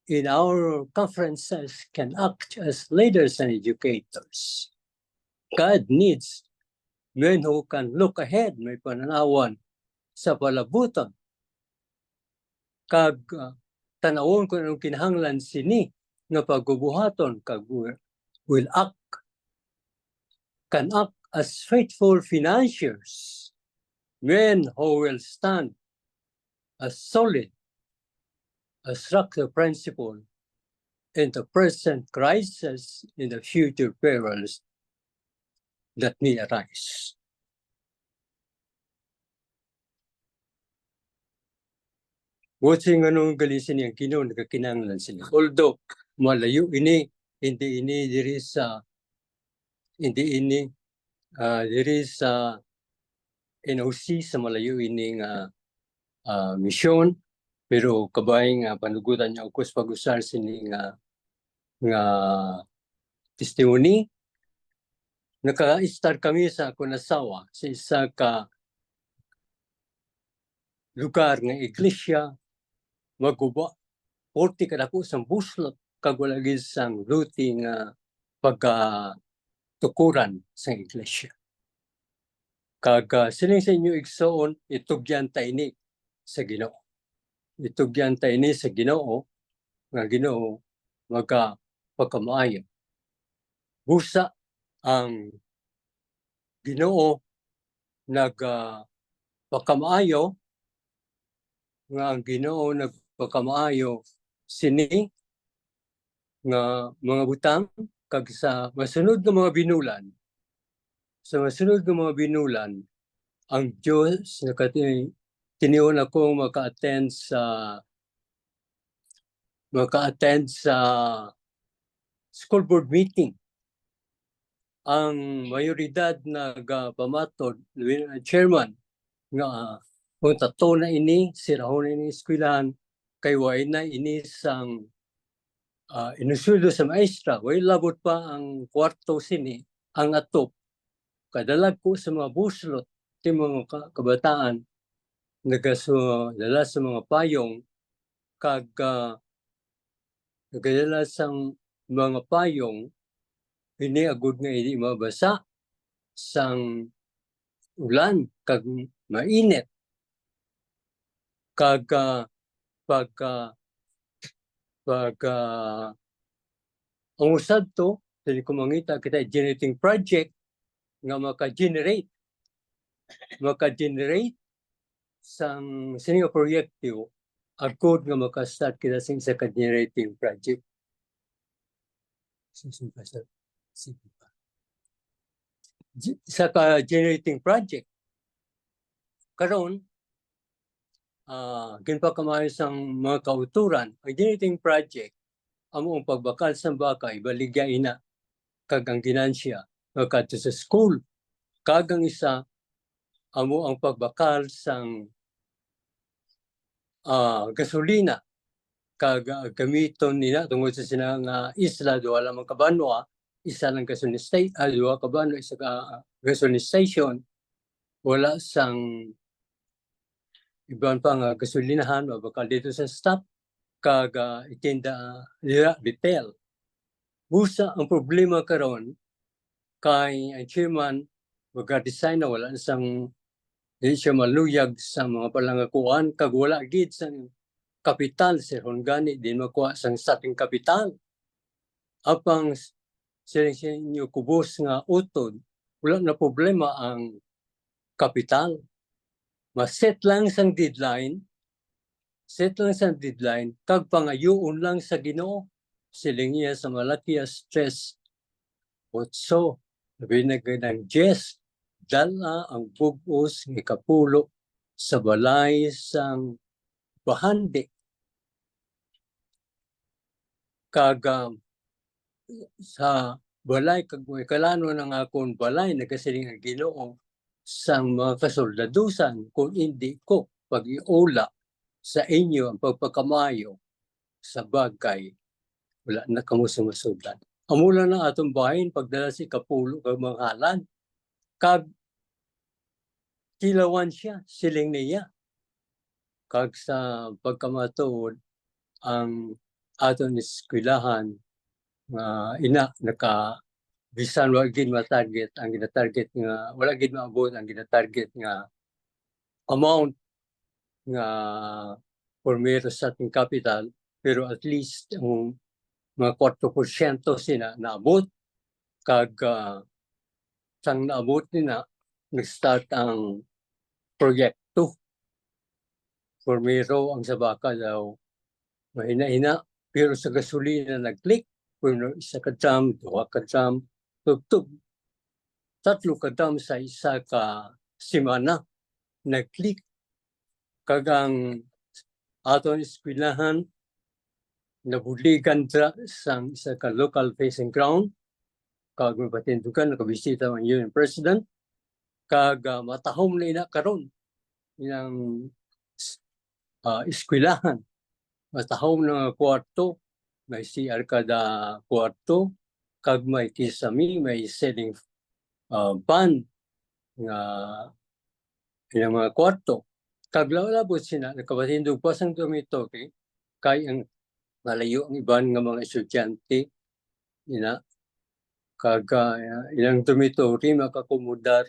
in our conferences can act as leaders and educators. God needs men who can look ahead, may pananawan sa palabutan. Kag tanawon kung anong kinahanglan sini nga pagbubuhaton kag will act can act as faithful financiers, men who will stand as solid as structural principle in the present crisis, in the future perils that may arise. Watching anong galisin yung Ginoo nagkakinahanglan sila. Although malayo ini, hindi ini diri sa NOC sa malayo ini nga misyon, pero kabay nga panugutan niya ukos pag-usar sini nga testimony. Naka-start kami sa akong asawa sa isa ka lugar nga iglesia, maguba 40 kadako sang buslot kag wala gid sang luti nga pagkatukuran sa iglesia. Kag sining sa inyo igsoon itugyan ta ini sa Ginoo. Itugyan ta ini sa Ginoo nga Ginoo maga pagkamaayo. Busa ang Ginoo nagpakamaayo nga ang Ginoo nagpakamaayo sini nga mga butang kag sa masunod nga mga binulan. Sa masunod nga mga binulan ang Dios tinion ako maka-attend sa school board meeting. Ang mayoridad nagapamatod chairman nga kung tato na ini sirahon ini eskwelahan kay way na ini sang inusuldo sa maestra, way labot pa ang kwarto sini ang atop kadalag ko sa mga buslot ti mga kabataan nagadala sa mga payong kag nagadala sang mga payong ini agud nga hindi mabasa sang ulan kag mainit kag ang usad to dili ko mangita kita generating project nga maka-generate sang sining proyekto agud nga maka-start kita sa ka-generating project. Sa ka-generating project karon ginpakamayo sang mga kauturan ang generating project among pagbakal sang bakay baligya ina kag ang ginansya kadto sa school kag ang isa amo ang pagbakal sang gasolina kag gamiton nila tungod sa sinang isla duha lamang ka banwa, isa lang gasoline station, duha ka banwa, isa ka gasoline station, wala sang iban pa nga gasolinahan mabakal dito sa stop kag itinda nila retail. Busa ang problema karon kay ang chairman mag-design na wala sang hindi siya maluyag sa mga palangakuan kag wala gid sang kapital sir gani din makuha sang sating kapital apang sa inyo kubos nga utod wala na problema ang kapital. Set lang sang deadline kag pangayoon lang sa Ginoo siling iya sa malaki stress otso labi na ganang Jess dala ang bugos ng ikapulo sa balay sang bahandi kag sa balay kag kalano ng akong balay nagasiling ang Ginoo sang mga kasoldadusan kung hindi ko pag-iula sa inyo ang pagpakamayo sa bagay wala na kamo sumusundan. Amula na atong bahin pagdala si kapulo kag mga halan kag kilawan siya siling niya kag sa pagkamatuod ang aton eskwelahan nga ina naka bisan wala gid ma-target ang gina-target nga wala gid maabot ang gina-target nga amount nga pormero sa ating capital pero at least ang mga 4% sila naabot. Kag sang naabot nila, nag-start ang proyekto. Formero ang sabaka daw mahina-hina, pero sa gasolina nag-click. Pero isa ka drum, duha ka drum, tugtog. 3 ka drum sa isa ka semana nag-click. Kagang aton eskwelahan nabuligan sa isa ka local facing ground. Kag mapatindugan, nakabisita ang Union President. Kag matahom na ina karon inang eskwelahan. Matahom na kwarto, may CR kada kwarto, kag may kisami, may selling ban nga ilang mga kwarto. Kag labot sila, nakapatindog pa sang dormitory, kay ang malayo ang iban nga mga estudyante, ina, kag ilang dormitory makakomodar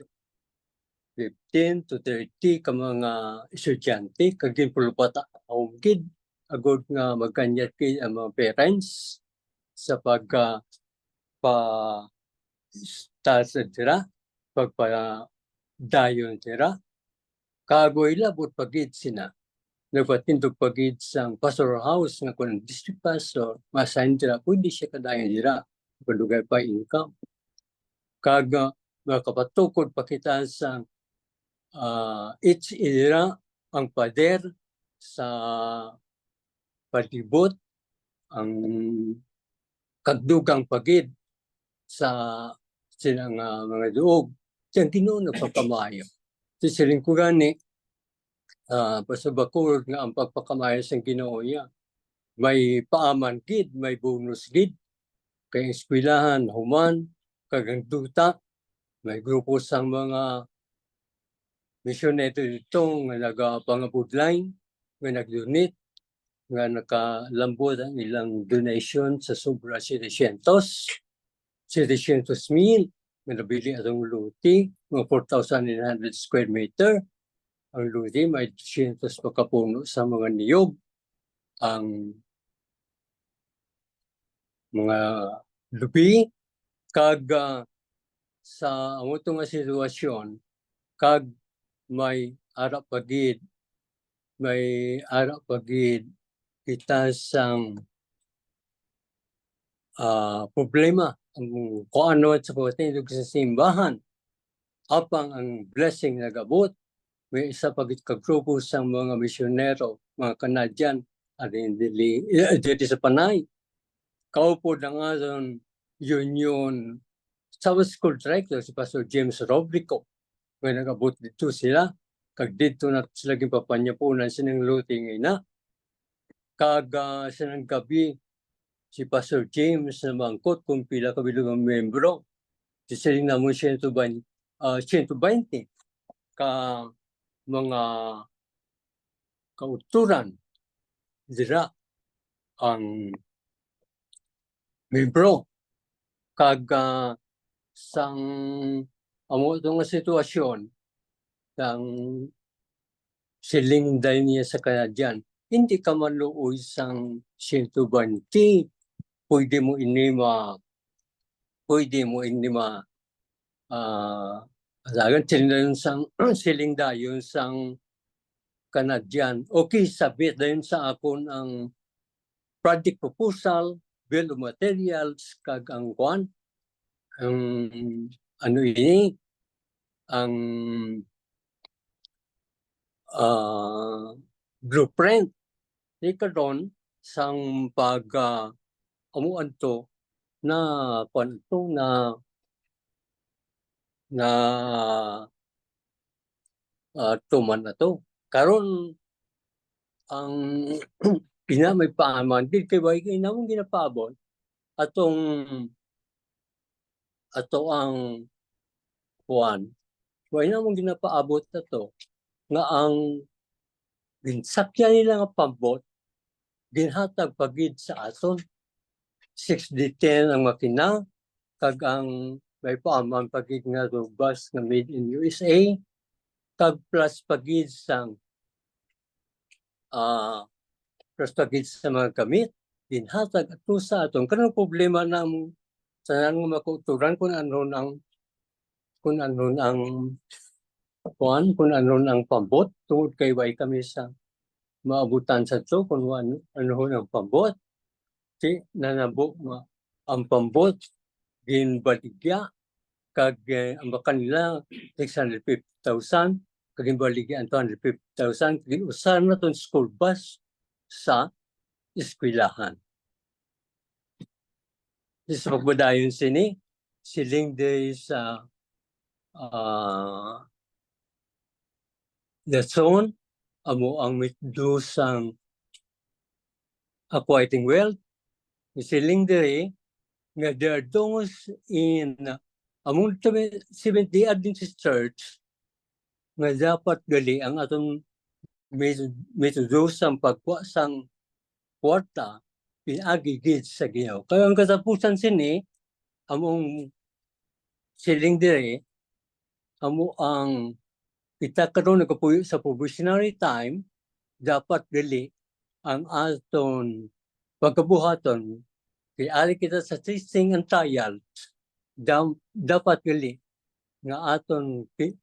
15 to 30 ka mga estudyante, kag ginpulupata home kid, agod nga magkanyat kay ang mga parents sa pagka pa-start sa tira, pagpa-dayon tira. Kagoy labot pagid sina. Nagpatindog pagid sang pastoral house nga kung district pastor, masahin tira, pwede siya kadayon tira. Pagdugay pa income. Kag makapatukod pakitaan sang each ira ang pader sa palibot, ang kagdugang pagid sa silang mga duog. Diyan Ginoo nagpakamayo. Sa silingkuran ni pasabakor nga ang pagpakamayo sa Ginoo niya. May paaman gid, may bonus gid. Kay eskwelahan, human, kagang duta, may grupo sang mga misyonero dito nga nagapangabudlain, nga nag-donate, nga nakalambot ang ilang donation sa sobra 700,000 nga nabili atong luti, mga 4,900 square meter. Ang luti may 200 pagkapuno sa mga niyog. Ang mga lubi, kag sa amoto nga sitwasyon, kag may ara pagid kita sang problema ang kuano sa pagtindog sa simbahan. Apang ang blessing nagabot, may isa pagit kagrupo sang mga misyonero, mga Canadian, at hindi sa Panay. Kaupo na nga doon union Sabbath School Director, si Pastor James Robrico. May nagabot dito sila. Kag dito na sila gipapanyapunan sinang luting ina. Kag sinang gabi, si Pastor James na mangkot kung pila kabilog ang membro. Siling naman 120 ka mga kauturan dira ang membro. Kag sang amo itong sitwasyon ng siling dahil niya sa Canadian, hindi ka maluoy sang 120, pwede mo inima siling dayon sang Canadian. Okay, sabit dayon sa akon ang project proposal, bill of materials, kag ang kwan, ang blueprint. Ika doon sang pag amuan to na kwanto na tuman na to. Karon ang ina may paaman din kay way kay namong ginapaabot ato ang kuan. Way namong ginapaabot ato nga ang ginsakyan nila nga pambot ginhatag pagid sa aton 6D10 ang makina, kag ang may paaman pagid nga bus nga made in USA, kag plus pagid sang Rastagid sa mga kamit, dinhatag at sa aton. Kanang problema na sa nga makuturan kung ano ang pambot tungod kay way kami sa maabutan sa to kung ano ang pambot. Nanabo ang pambot ginbaligya kag ang kanila 650,000 kag ginbaligya ang 250,000 ginusan na ton school bus sa eskwelahan. Sa pagbadayon siling day sa lesson amo ang mitdusang acquiring wealth. Siling day nga there are those in among 70 Adventist Church nga dapat gali ang atong mitudusang pagkuasang kwarta pinagigid sa Ginoo. Kaya ang katapusan among siling dire amo ang kita karon nagapuyo sa probationary time dapat gali ang aton pagkabuhaton kay ali kita sa testing and trial dapat gali nga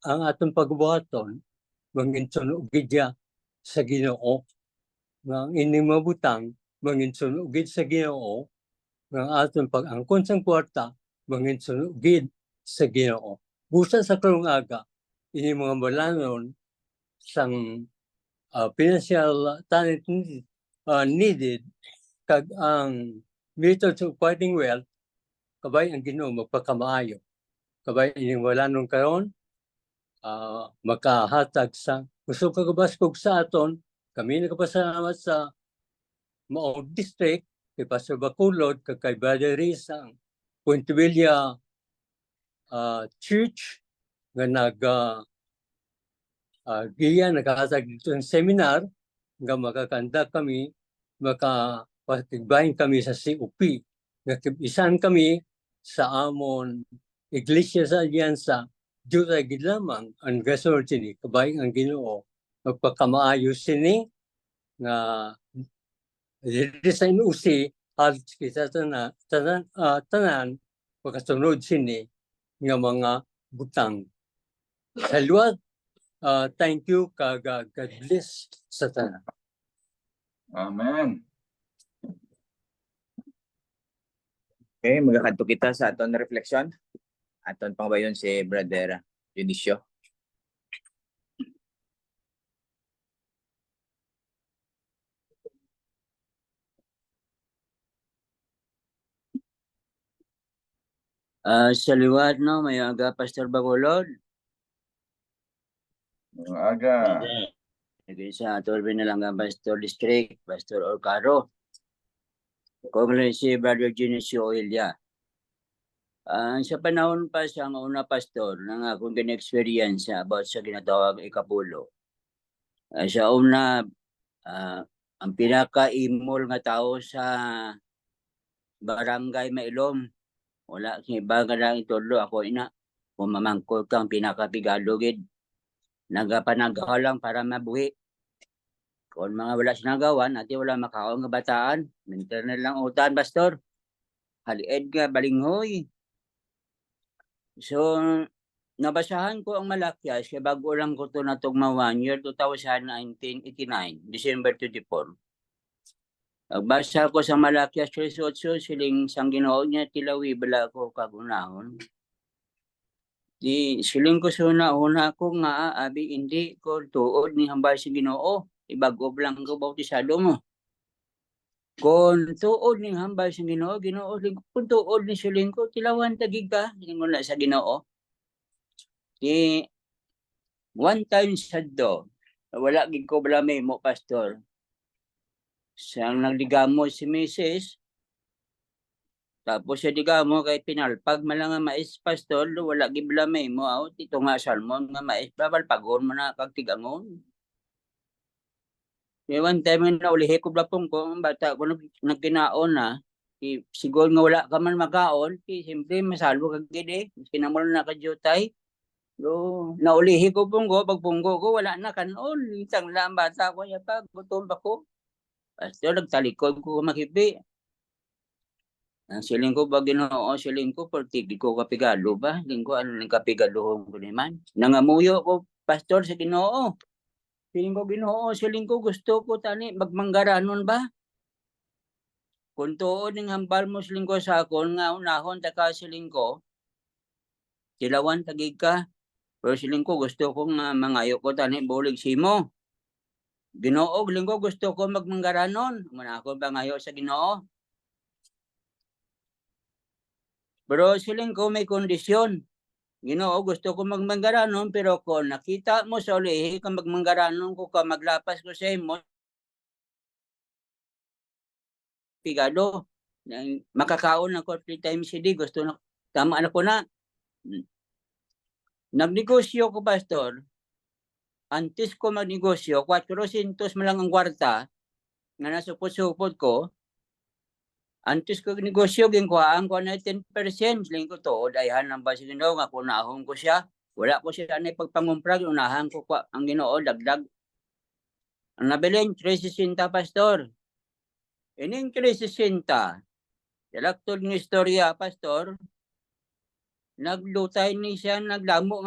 ang aton pagbuhaton manginsunog gidya sa Ginoo nga ang ining mabutang manginsunog gid sa Ginoo nga aton pag-angkon sang kwarta manginsunog gid sa Ginoo. Busa sa karong aga ini mga balanon sang financial talent needed kag ang method of acquiring wealth kabay ang Ginoo magpakamaayo. Kabay ining balanon karon makahatag sa gusto kagabaskog sa aton. Kami nagpasalamat sa Maong District kay Pastor Bacolod kay Brother Riz ang Puente Villa Church nga naghahatag dito ng seminar nga makakanda kami, makapatibbahin kami sa COP. Nakibisan kami sa amon Iglesia sa Alianza, Diyos ay lamang ang gasol sini, kabay ang Ginoo, magpakamaayo sini nga dili sa inusi halos kita tanan pagkasunod sini nga mga butang. Salud, thank you kag God bless sa tanan. Amen. Okay, magkakadto kita sa aton reflection. Aton pangbayon si Brother Junicio. Sa liwat, no, may aga Pastor Bacolod. Ngayong aga. Sa Torbe na lang ang Pastor District, Pastor Orcaro. Congress si Brother Junicio Oilia. Sa panahon pa sa una pastor, nang akong gina-experience about sa ginatawag ikapulo. Sa una, ang pinaka-imol nga tao sa barangay Mailom, wala si baga lang itolo ako kung mamangkol kang pinaka-pigado gid. Nagapanagawa lang para mabuhi. Kung mga wala sinagawan, ati wala makaon nga bataan. Minterna lang utan, pastor. Halied nga balinghoy. So, nabasahan ko ang Malakyas, kaya bago lang ko ito natugmawan, year 2089, December 24. Nagbasa ko sa Malakyas 3:8, siling sang Ginoo niya, tilawi bala ko kagunahon. Di siling ko suna ko nga, abi hindi ko tuod ni hambal si Ginoo, ibago lang ko bautisado mo. Kung tuod ni hambal si Ginoo, kung tuod ni siling ko, tilawan tagig ka, mula sa Ginoo. Di one time sadto, wala gid ko blamay mo, pastor. Siyang nagligamo si Mrs. Tapos siya digamo kay pinalpag malanga mais, pastor, wala gid blamay mo, ito nga salmon nga mais, papalpagon mo na kag tigangon. Kaya one time na ulihi ko blapong ko, ang bata ko nagkinaon na, siguro nga wala ka man makaon, siyempre masalo kag gid sinamol na ka jutay. So, naulihi ko punggo, pagpunggo ko, wala na kanon. Isang lang bata ko, gutom pa ko. Pastor, nagtalikod ko makipi. Ang siling ko ba Ginoo, siling ko pertig ko kapigalo ba? Siling ko ano ning kapigalo ko naman. Nangamuyo ko pastor sa Ginoo. Siling ko Ginoo, siling ko gusto ko tani magmanggaranon ba? Kung tuod ning hambal mo siling ko sa akon nga unahon ta ka siling ko. Tilawan tagig ka. Pero siling ko gusto ko nga mangayo ko tani bulig simo. Ginoo, siling ko gusto ko magmanggaranon. Muna ako bangayo sa Ginoo. Pero siling ko may kondisyon. Ginoo, gusto ko magmanggaranon pero kung nakita mo sa ulihi kung magmanggaranon ko ka maglapas ko sa imo pigado. Makakaon ako 3 times a day. Gusto na, tama na ko na. Nagnegosyo ko, pastor. Antes ko magnegosyo, 400 mo lang ang kwarta nga nasupot-supot ko. Antes ko negosyo, ginkuhaan ko na 10%. Siling ko to, dayahan lang ba si Ginoo nga kunahon ko siya. Wala ko siya na pagpangumprag, unahan ko ang Ginoo, dagdag. Ang nabiling, 360, pastor. Ining 360, dalaktod ng istorya, pastor, naglutay ni siya, nagdamo,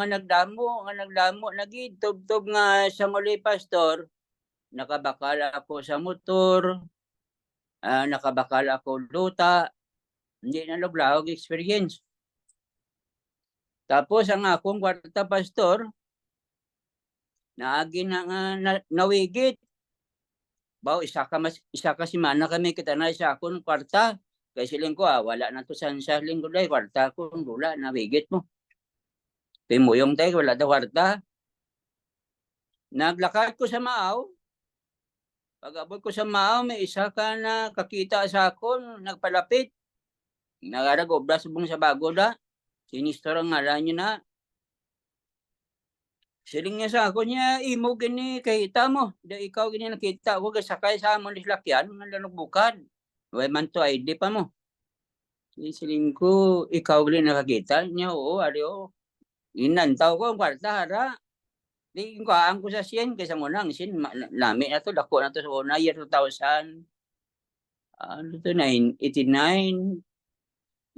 nagitub-tub nga sa muli, pastor. Nakabakal ako sa motor, nakabakal ako luta, hindi na luglawag experience. Tapos ang akong kwarta, pastor, naagi na nawigit. Baw, isa ka simana kami kita na sa akong kwarta. Kaya siling ko, wala na to sa linggo dahil kwarta ko, wala, nawigit mo. Pimuyong tayo, wala na kwarta. Naglakad ko sa Maaw. Pag-abot ko sa Maaw, may isa ka na kakita sa akon, nagpalapit. Nagarag obra subong sa bago da. Sinistor ang ngalan niya na. Siling niya sa ako niya, imo gini kahita mo. Da ikaw gini nakita ko, kasakay sa amon dislakyan, nga lanugbukan. Way man to ID pa mo. Siling ko, ikaw gini nakakita niya, oo, ariyo. Inantaw ko ang kwarta, hara. Di ko ang ko sa siyen, kaysa mo nang sin, lami na to, dako na to sa una, year 2000. Ano to, 89.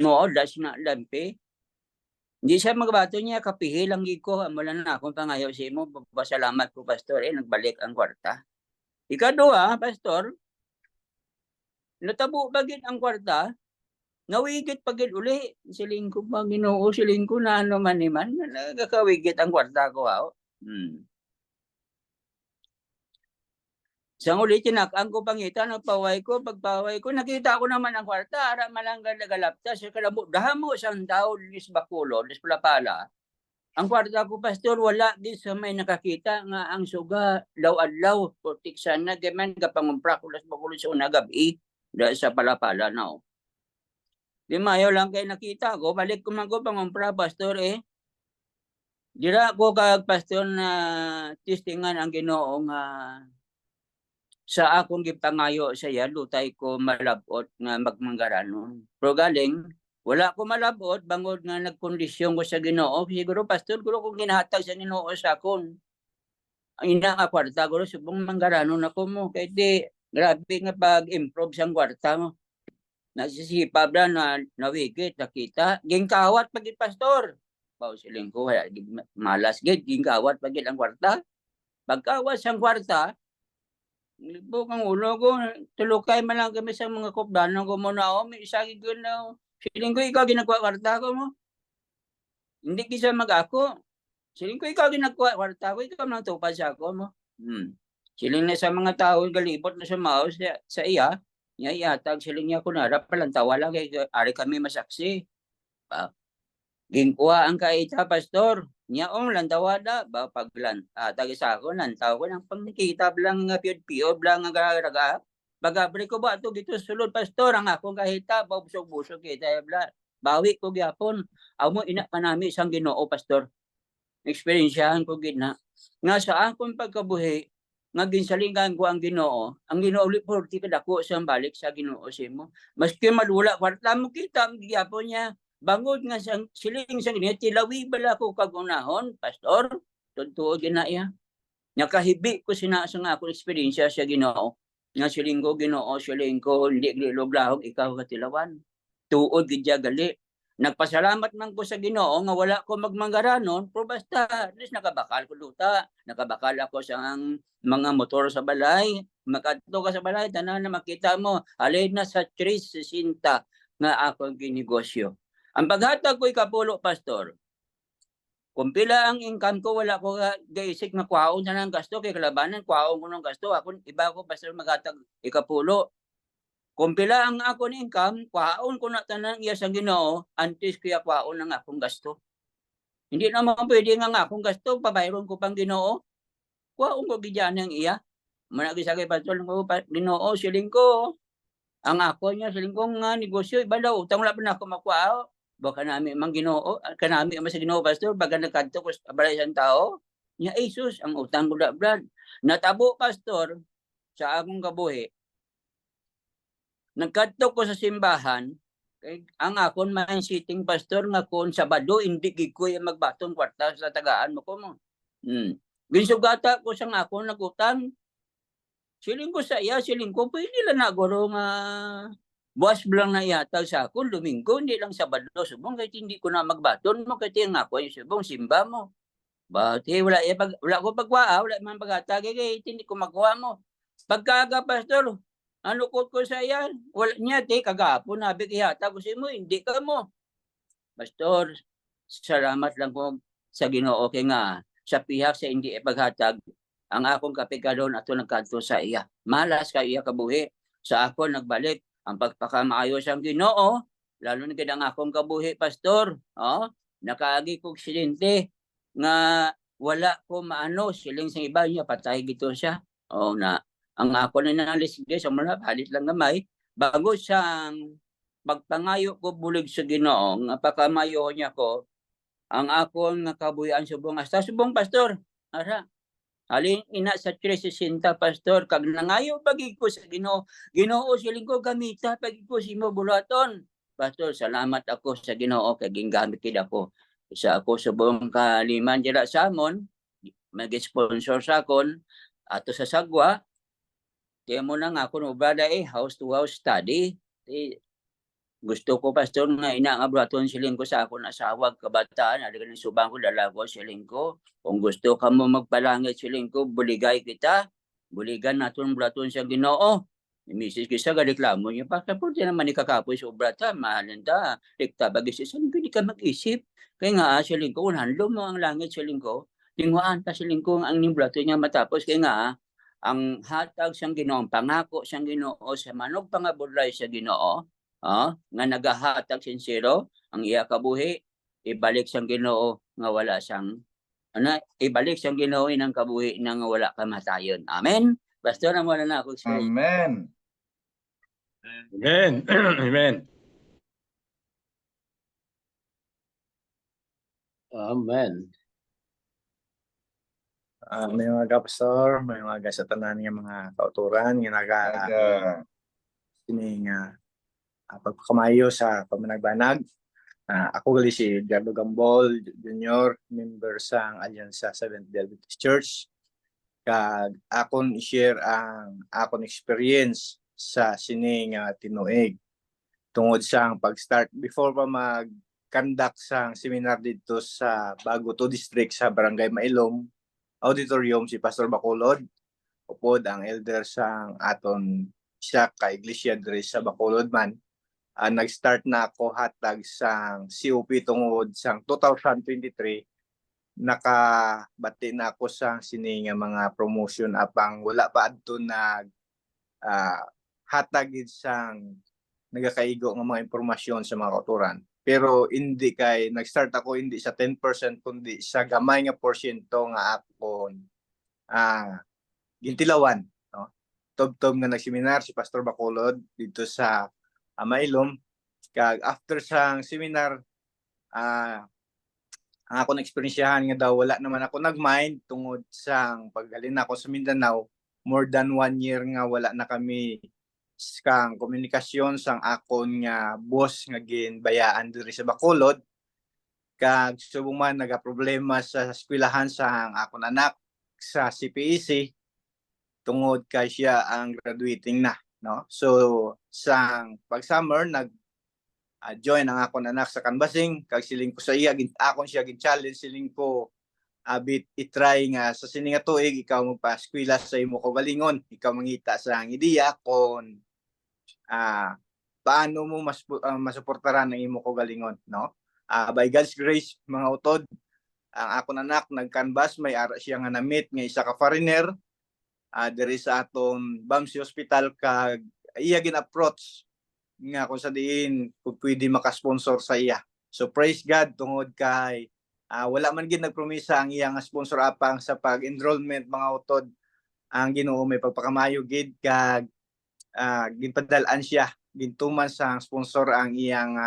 No, das na lampi. Hindi siya magbato niya, kapihi lang ko, mula na akong pangayaw si mo, pasalamat ko, pastor, nagbalik ang kwarta. Ikadua, pastor, natabo bagid ang kwarta, nawigit pagid uli, siling ko pa Ginoo, siling ko na ano man nagkakawigit ang kwarta ko, Sang uli, tinakang ko pangitan, pagpaway ko, nakita ko naman ang kwarta, ara malanggan nagalapta, siya kalabo, dahamo sang tao, lis bakulo, lis palapala. Ang kwarta ko, pastor, wala di sa may nakakita nga ang suga, law-adlaw, portik sana, gaman, kapangumpra ko, lis bakulo sa una gabi, dahil sa palapala na, Di mayo lang kayo nakita ko, balik ko man ko pangumpra, pastor, Dira ko kag pastor na testingan ang Ginoo nga sa akong gipangayo sa iya, lutay ko malabot nga magmanggaranon. Pero galing, wala ko malabot, bangod nga nagkondisyon ko sa Ginoo. Siguro, pastor, kung ginahatag sa Ginoo sa akon, ang ina nga kwarta, guro, subong manggaranon ako mo. Kaya di, grabe nga pag-improve sa kwarta mo. Nasisipab na nawigit, nakita. Gingkawat pagit, pastor. Baw siling ko, malas gid, gingkawat pagit ang kwarta. Pagkawas ang kwarta, Libog ang ulo ko, tulukay man lang kami sa mga kupdanan ko muna may isagi ko na, siling ko ikaw ginagawa kwarta ko mo. Hindi kisa mag-ako. Siling ko ikaw ginagawa kwarta ko, ikaw nang tupad sa ako mo. Siling na sa mga tao, galibot na sa mouse sa iya, niya iatag, siling niya kunara, palantawa lang, ari kami masaksi. Ginkuha ang kaita, pastor. Niya lantawada ba paglan tagi sa ako lantaw ko nang pangnikita lang nga piyod lang nga garaga pagabre ko ba to dito sulod pastor ang akong kahita busog-busog kita bla bawi ko gyapon amo ina kanami sang Ginoo pastor eksperyensyahan ko gid na nga sa akong pagkabuhi nga ginsalingan ko ang Ginoo ulit porti kadako sa balik sa Ginoo simo maski malula kwarta mo kita ang gyapon niya bangod nga siling sang niya, tilawi bala ko kagunahon, pastor, totoo ginaya. Nakahibi ko sinasa nga akong eksperyensya sa Ginoo. nga siling ko Ginoo siling ko hindi gilog lahog ikaw katilawan. Tuod gid gali. Nagpasalamat man ko sa Ginoo nga wala ko magmanggaranon, pero basta at least nakabakal ko luta. Nakabakal ako sa ang mga motor sa balay. Makadto ka sa balay tanan na makita mo alin na sa 360 nga akong ginegosyo. Ang paghatag ko'y kapulo, pastor. Kung pila ang income ko, wala ko gaisik na kwaon na ng gasto. Kaya kalabanan, kwaon ko ng gasto. Ako, iba ko, pastor, maghatag ikapulo. Kung pila ang akong income, kwaon ko na tanang iya sa Ginoo, antes kaya kwaon ang akong gasto. Hindi naman pwede nga akong gasto, pabayron ko pang Ginoo. Kwaon ko gidyan ang iya. Managi sa kay pastor, Ginoo, siling ko. Ang ako niya, siling ko nga negosyo, iba daw, utang wala pa na ako makwao. Baka namin mang Ginoo, kanami ang sa Ginoo, pastor, baga nagkanto ko sa balay isang tao. Nya, Jesus, ang utang ko da, brad. Natabo, pastor, sa akong kabuhi. Nagkanto ko sa simbahan, ang akon man sitting pastor nga kon Sabado hindi gid ko yung magbatong kwarta sa tagaan mo ko mo. Ginsugata ko sang akon nagutang. Siling ko sa iya, siling ko pwede lang na guro nga buwas lang na yatag sa akon Domingo, hindi lang Sabado subong kahit hindi ko na magbaton mo kahit yung ako yung subong simba mo. Bati wala ko pagwaa, wala man pagatag kay hindi ko magkuha mo. Pagkaga pastor, ano ko sa iya? Wala niya, kagapon, nabi kihata ko sa mo, hindi ka mo. Pastor, salamat lang ko sa Ginoo kay nga sa pihak sa hindi ipaghatag ang akong kapigadon ato nagkanto sa iya. Malas ka iya kabuhi. Sa ako nagbalik ang pagpakamaayo sa Ginoo, lalo na gid ang akong kabuhi, pastor. Nakaagi kog silente nga wala ko maano siling sa iba niya patay gito siya. Na ang ako na nalis sa mga halit lang gamay bago siyang pagpangayo ko bulig sa Ginoo nga pakamayo niya ko ang akon nga kabuhian subong hasta subong pastor ara halin ina sa 360 pastor kag nangayo pagig ko sa Ginoo siling ko gamita pagig ko simo bulaton pastor salamat ako sa Ginoo kay gingamit kid ako isa ako subong kaliman dira sa amon mag-sponsor sa akon ato sa Sagwa. Kaya mo na nga ako brada house to house study. Gusto ko pastor nga inaabraton siling ko sa akong asawa kabataan, ali ni subang ko dalago siling ko. Kung gusto ka mo magpalangit siling ko, buligay kita. Buligan naton braton sa Ginoo. Ni Mrs. Kisa gareklamo niya pa kapag naman ikakapoy sa obrata, mahalin ta. Tikta bagis siling ko, di ka mag-isip. Kaya nga siling ko, unhandlo mo ang langit siling ko. Tingwaan ta siling ko ang nimbrato niya matapos kaya nga ang hatag siyang Ginoo, pangako siyang Ginoo sa manog pangabudlay sa Ginoo, nga nagahatag sincero ang iya kabuhi, ibalik siyang Ginoo nga wala siyang ibalik siyang Ginoo inang kabuhi nga wala kamatayon. Amen. Pastor na wala na ako. Amen. Amen. Amen. Amen. May mga pastor, may mga sa tanan nga mga kauturan nga sining pagkamayo sa pamanagbanag. Ako gali si Edgardo Gambol Jr., member sa Alyansa Seventh-day Adventist Church. Kag akon i-share ang akon experience sa sining tinuig tungod sa pag-start before pa mag-conduct sa seminar dito sa Bago 2 District sa Barangay Mailom Auditorium si Pastor Bacolod upod ang elder sang aton siya ka iglesia diri sa Bacolod man. Nag-start na ako hatag sang COP tungod sang 2023 nakabati na ako sa sining mga promotion apang wala pa adto nag hatag sang nagakaigo nga mga impormasyon sa mga kauturan. Pero hindi kay nag-start ako hindi sa 10% kundi sa gamay nga porsyento nga akon gintilawan, no? Tob-tob nga nagseminar si Pastor Bacolod dito sa Mailom. Kag after sang seminar ang akong ekspersyahan nga daw wala naman ako nag-mind tungod sang paggalin ako sa Mindanao, more than 1 year nga wala na kami kang komunikasyon sang akon nga boss nga ginbayaan diri sa Bacolod. Kag subong man nagaproblema sa eskwelahan sang akon anak sa CPEC. tungod kay siya ang graduating na, no? So sang pag summer join ang akon anak sa canvassing, kag siling ko sa iya akon siya gin-challenge, siling ko abit i-try nga sa sini nga tuig ikaw magpa-eskwela sa imo kaugalingon, ikaw mangita sa ang ideya kung paano mo masuportaran ang imo kaugalingon, no? By God's grace mga utod, ang akon anak nag-canvas, may ara siya nga na-meet nga isa ka foreigner diri sa aton Bamsi Hospital, kag iya gin-approach nga kung sa diin kung pwede maka-sponsor sa iya. So praise God tungod kay wala man gid nagpromisa ang iyang sponsor apang sa pag-enrollment mga utod. Ang Ginoo may pagpakamayo gid kag ginpadal-an siya, gintuman sa sponsor ang iyang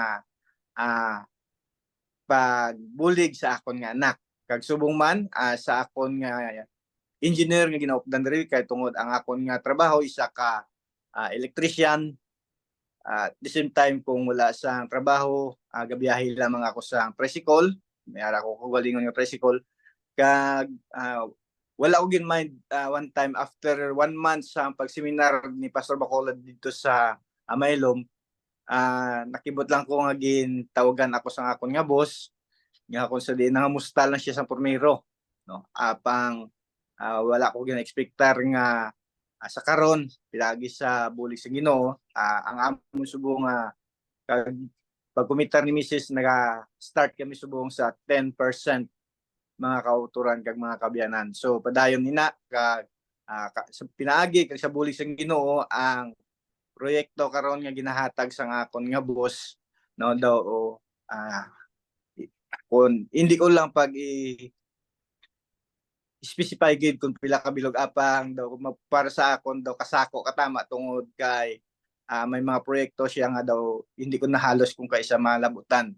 pagbulig sa akon nga anak. Kag subong man sa akon nga engineer nga ginaupdan diri kay tungod ang akon nga trabaho isa ka electrician. At the same time kung wala sa trabaho, gabiyahe lamang ako sa tricycle. May ara ko kaugalingon nga tricycle. Kag wala ko gin-mind one time after 1 month sa pagseminar ni Pastor Bacolod dito sa Amailom, nakibot lang ko nga tawagan ako sa akon nga boss nga kung sa diin nangamusta lang siya sa pormero, no? Apang wala ko gina-expectar nga sa karon pilagi sa bulig sa Ginoo, ang among subong pagkumitar ni Mrs. naga-start kami subong sa 10% mga kauturan kag mga kabyanan. So padayon nina kag sa pinaagi kag sa bulig sa Ginoo ang proyekto karon nga ginahatag sa akon nga boss, no daw kung hindi ko lang specify gid kung pila ka bilog apang daw para sa akon daw kasako katama tungod kay may mga proyekto siya nga daw hindi ko nahalos kung kaisa malabutan.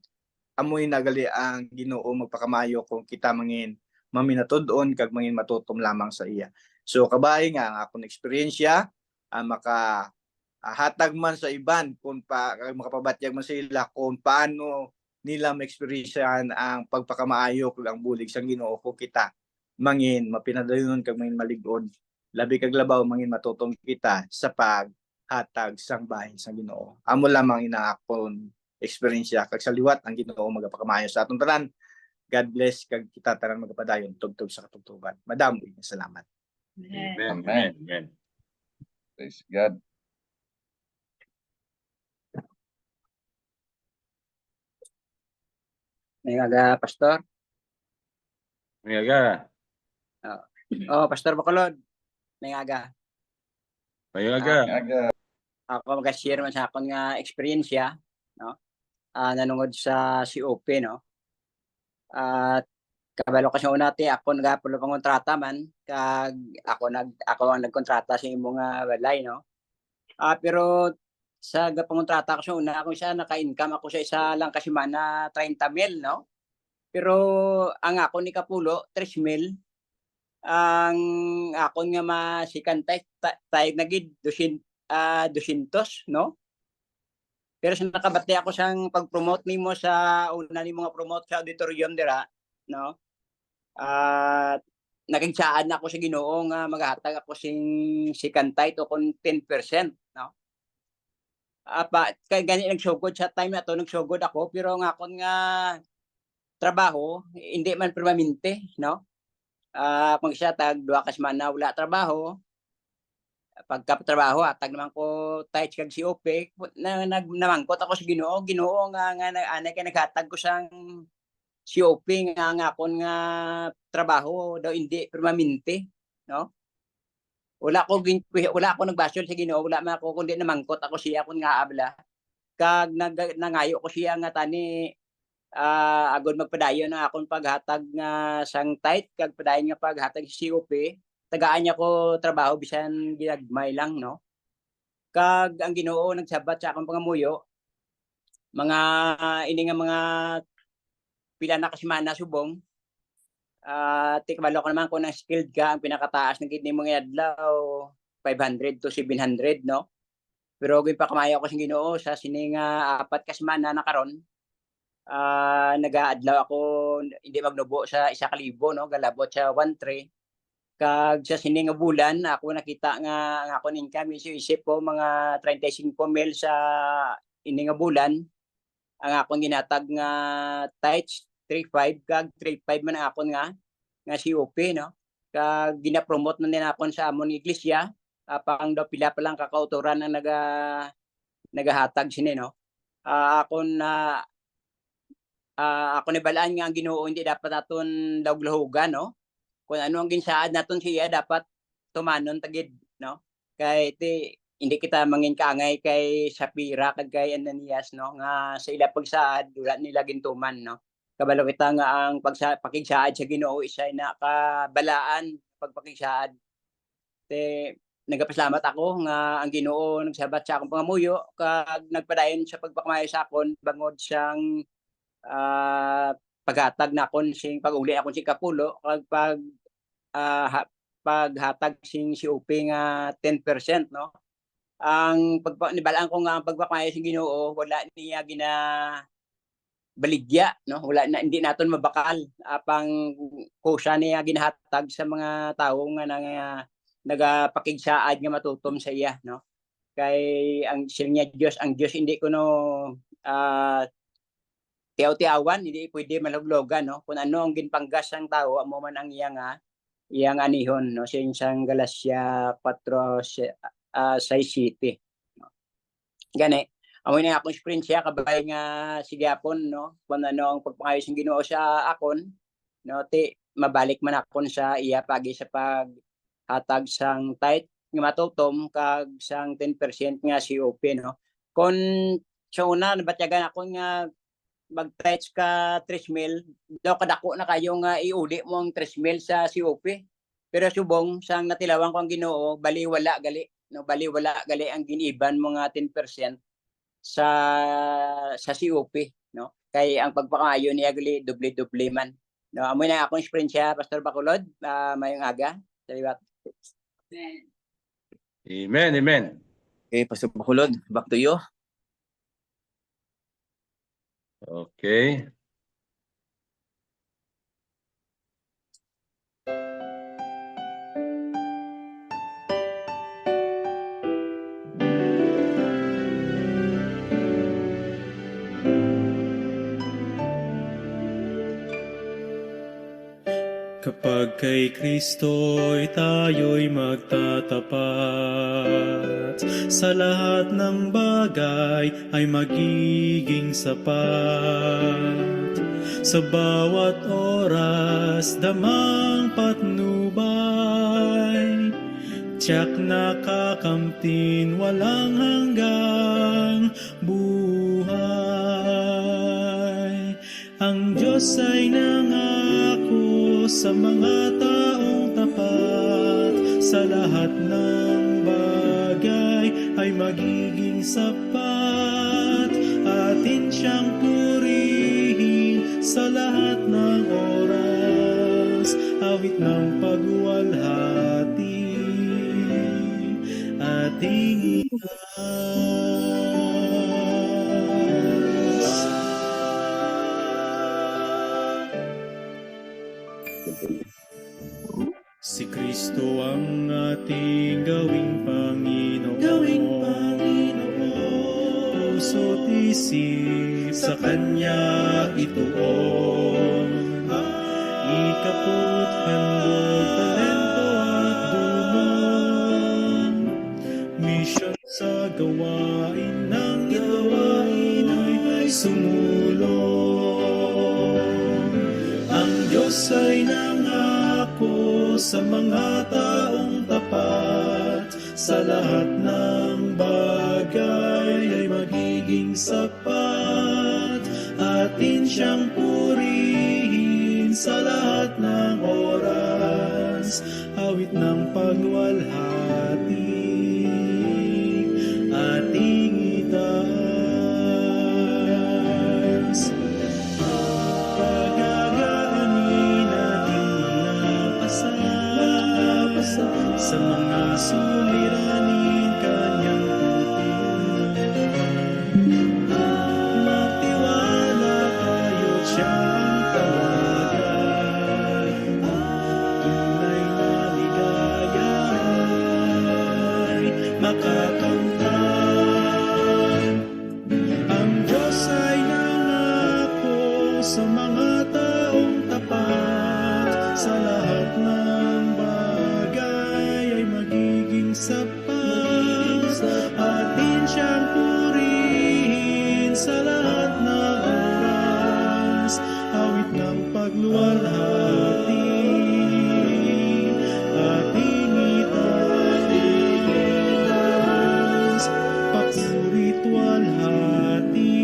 Amoy nagali ang Ginoo magpakamayo kung kita mangin maminatud-on kag mangin matutom lamang sa iya. So kabay nga ang akong eksperyensya maka hatag man sa iban kung makapabatyag man sila kung paano nila ma-experiencean ang pagpakamaayo kag ang bulig sa Ginoo kung kita mangin mapinadayon kag mangin malig-on, labi kag labaw mangin matutom kita sa paghatag sang bahin sa Ginoo. Amo lamang inaakon eksperyensya kag sa liwat ang Ginoo magapakamayo sa atong tanan. God bless kag kita tanan magapadayon tugtog sa katugtugan. Madamo salamat. Amen. Amen. Amen. Praise God. May aga, Pastor. Mayaga. Pastor Bacolod. May aga. Mayaga. Ako mag-share man sa akon nga eksperyensya, no? Nanungod sa COP, no? At kabalo kasi unati ako nagapulo pang kontrata man kag ako ang nagkontrata sa imong balay, no? Pero sa pangontrata ko sa una ako siya naka-income ako sa isa lang kasi mana 30,000, no? Pero ang ako ni kapulo 3,000, ang akon nga masikan tay nagid 200, no? Pero sa nakabati ako sang pag-promote nimo sa una nimo nga promote sa auditorium dira, no? At nakigsaan ako sa Ginoo nga maghatag ako sing sikantay to kon 10%, no? Kay gani nagsugod sa time na to, nagsugod ako pero ang akon nga trabaho hindi man permanente, no? Kung siya tag 2 ka semana wala trabaho, pagkatrabaho atag naman ko tight kag COP namangkot ako sa Ginoo nga anay kay naghatag ko sang COP nga akon nga trabaho daw hindi permanente, no? Wala ko nagbasol sa Ginoo, wala man ako kundi namangkot ako siya kun nga abla. Kag nangayo ko siya nga tani agod magpadayon ang akong paghatag nga sang tight kag padayon nga paghatag sa COP, tagaan niya ko trabaho bisan ginagmay lang, no? Kag ang Ginoo nagsabat sa akong pangamuyo mga ini nga mga pila na ka semana subong. Tikabalo ko naman kung na-skilled ka, ang pinakataas ng gid nimo nga adlaw 500 to 700, no? Pero gid pa kamayo ko sa Ginoo sa sini nga 4 ka semana na karon. Nagaadlaw ako hindi magnubo sa 1,000, no? Galabot sa 1,300. Kag sa sini nga bulan ako nakita nga ang akong income isip ko mga 35,000 sa ini nga bulan. Ang akong ginatag nga tithes 3,500 kag 3,500 man ang akon nga COP no. Kag gina-promote man din akon sa amon iglesia apang daw pila pa lang kakauturan ang nagahatag sini no. Akon na ako nibalaan nga ang Ginoo hindi dapat aton dawglahugan no. Kung ano ang ginsaad naton siya dapat tumanon tagid no. Kay hindi kita mangin kaangay kay Shapira kag kay Ananias no nga sa ila pagsaad wala nila gintuman no. Kabalo kita nga ang pakigsaad sa Ginoo isay nakabalaan pagpakigsaad. Nagapasalamat ako nga ang Ginoo nagsabat sa akong pangamuyo kag nagpadayon sa pagpakamayo sa akon bangod siyang paghatag na akon sing pag-uli akon sing kapulo kag paghatag sing COP nga 10% no. Ang nibalaan ko nga ang pagpakamayo sa Ginoo wala niya baligya no, wala na hindi naton mabakal apang kusa niya ginahatag sa mga tawo nga nagapakigsaad nga matutom sa iya no. Kay ang siya Dios ang Dios hindi ko no tiyaw-tiyawan hindi pwede maluglogan no. Kung ano ang ginpanggas sang tawo amo man ang iyang anihon no. Siyang Galacia 4:6 no. Gani amoy na akong experience kabay nga sigapon no kung ano ang pagpangayos ng Ginoo sa akon no mabalik man akon sa iya pagi sa paghatag sang tithe nga matutom kag sang 10% nga COP no. Kon sa una nabatyagan ako nga mag-tithe ka 3,000 daw kadako na kayo nga iuli mo ang 3,000 sa COP. Pero subong sang natilawan ko ang Ginoo baliwala gali no, baliwala gali ang giniban mo nga 10% sa COP no. Kay ang pagpakaayo niya gali doble-doble man no. Amoy na akong experience Pastor Bacolod mayong aga salamat. Amen. Okay, Pastor Bacolod, back to you. Okay. Kapag kay Kristo'y tayo'y magtatapat, sa lahat ng bagay ay magiging sapat. Sa bawat oras damang patnubay, tiyak nakakamtin walang hanggang buhay. Ang Diyos ay nangako sa mga taong tapat, sa lahat ng bagay ay magiging sapat. Atin siyang purihin sa lahat ng oras, awit ng pagwalhati ating Si Kristo ang ating gawing Panginoon, puso't isip sa Kanya ituon. Ikaput, handog, talento at dunong, misyon sa gawain ng ay sumulong. Ang Diyos ay nangako sa mga taong tapat, sa lahat ng bagay ay magiging sapat. Atin siyang purihin sa lahat ng oras, awit ng pagwalhati ating itaas. Pagagaanin ating napasa sa mga suliranin Kanyang tutigan. Magtiwala kayo't Siyang tawagan. Tunay na ng pagluwalhati, ating itaas, papuri't walhati,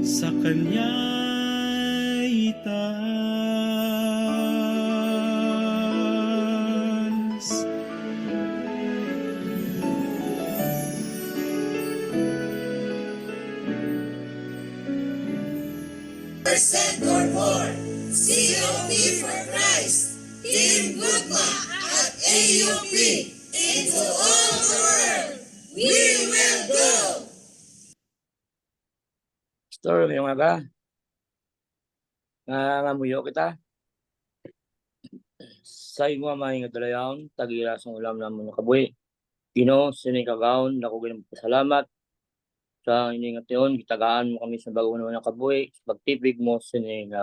sa Kanya'y itaas. Percent or more. COP for Christ. Team Gugma at AUP. Into all the world. We will go. Pastor, yung aga. Ngamuyo kita. Sa imo may nga dalayaon, tagira sa ulam namon nakabuhi. Ginoo, sining kagaon, nako ginapasalamat. Sa ining ation, gitagaan mo kami sa bago naman nakabuhi. Sa pagtipig mo sining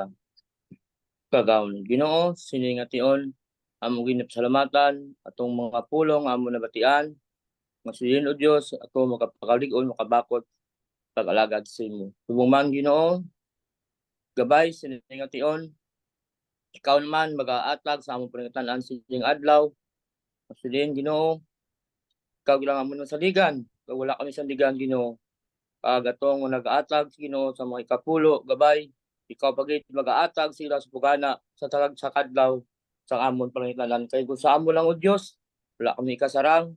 kagaon. Ginoo, sining ation, amo ginapasalamatan atong mga pulong amo nabatian. Masulin o Dios, ako makapakalig-on, makabakot pag-alagad sa imo. Subong man Ginoo, gabay sining ation. Ikaw naman mag-aatag sa among paningatanan sining adlaw. Masulin Ginoo, ikaw lang amo sa ligan. Kag wala kami sa ligan Ginoo. Atong nag-aatag Ginoo sa mga ikapulo, gabay. Ikaw pagit mag-aatag sila sa pugana sa tagag sa kadlaw sa amon paningatanan. Kay kung sa amo lang o Dios, wala kami kasarang.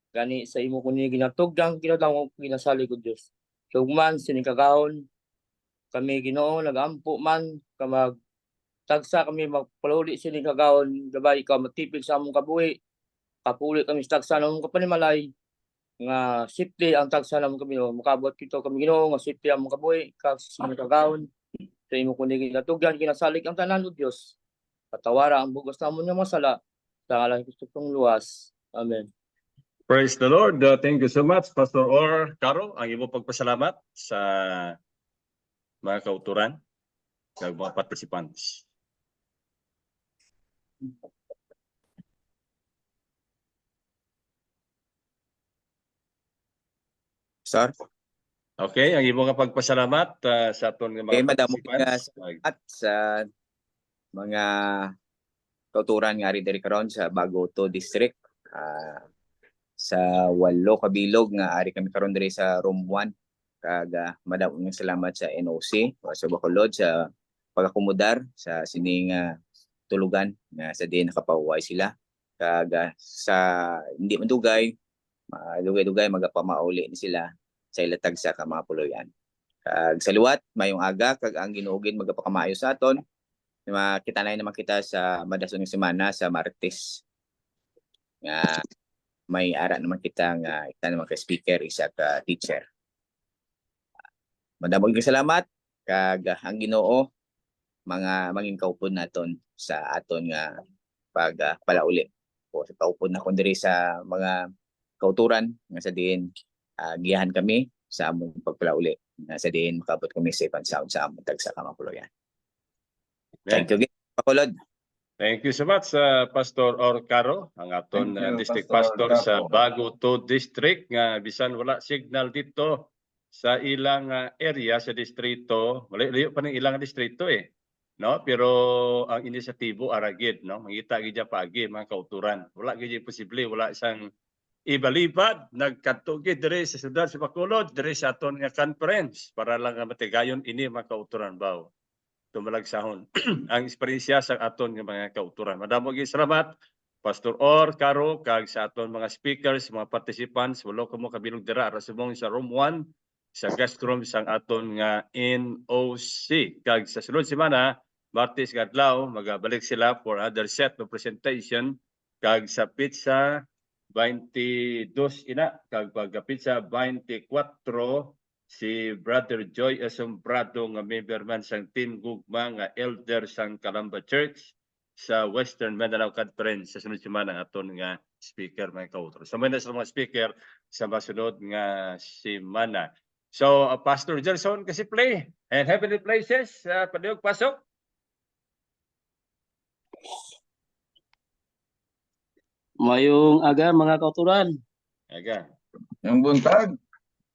Gani sa imo kuni ginatuggang kinadangog ginasalig o Dios. So man sining kagahon kami Ginoo nagampo man kamag tagsa kami magpaluli sining kagahon gabay ikaw matipig sa among kabuhi. Kapuli kami sa tagsa namong kapanimalay nga safety ang tagsa namon kami makabot kito kami Ginoo nga safety ang among kabuhi kag sining kagahon sa imo kuni ginatuggang ginasalig ang tanan o Dios. Patawara ang bugos namon nga masala sa ngalan ni Kristo tong luwas. Amen. Praise the Lord. Thank you so much, Pastor Or Caro. Ang imo pagpasalamat sa mga kauturan ng mga participants. Sir? Okay, ang imo nga pagpasalamat sa aton nga mga Madamo nga participants. at sa mga kauturan nga rin diri karon sa Bagoto District. Sa 8 kabilog nga ari kami karon diri sa room 1. Kag madamo nga salamat sa NOC o sa Bacolod sa pagakomodar sa sining tulugan nga sa din nakapahuway sila. Kag sa hindi mandugay, dugay-dugay magapamauli ni sila sa ilatag sa mga puloyan. Kag sa luwat mayong aga kag ang ginuugin magapakamayo sa aton. Makita na naman kita sa madason nga semana sa Martes. Nga may ara naman kita nga ita naman ka speaker isa ka teacher. Madamo gyud salamat kag ang Ginoo mga mangin kaupod naton sa aton nga pagpalauli. O sa kaupod na kon diri sa mga kauturan nga sa diin giyahan kami sa among pagpalauli nga sa diin makabot kami sa ibang sound sa among tagsa ka mga puloyan. Thank you, Bacolod. Thank you so much, Pastor Or Caro, ang aton district pastor sa Bagoto District nga bisan wala signal dito sa ilang area sa distrito, layo pa ng ilang distrito no? Pero ang inisyatibo aragid, no? Mangita gid paagi mga kauturan. Wala gid posible, wala isang ibalibad nagkadto gid diri sa syudad sa Bacolod, diri sa aton nga conference para lang matigayon ini mga kauturan baw. Tumalagsahon ang eksperyensya sa aton nga mga kauturan. Madamo gyud salamat Pastor Or Caro kag sa aton mga speakers, mga participants, wala ko mo kabilog dira ara subong sa room 1 sa guest room sang aton nga NOC. Kag sa sunod semana Martes kadlaw magabalik sila for other set of presentation kag sa pizza 22 ina kag pagka-pizza 24 si Brother Joy Asombrado nga member man sang Team Gugma nga elder sang Calamba Church sa Western Mindanao Conference sa sunod semana aton nga speaker mga kautor. Sa mga mga speaker sa masunod nga semana. So Pastor Gerson kasi play and Heavenly Places padiyog pasok. Mayong aga mga kauturan. Aga. Ang buntag.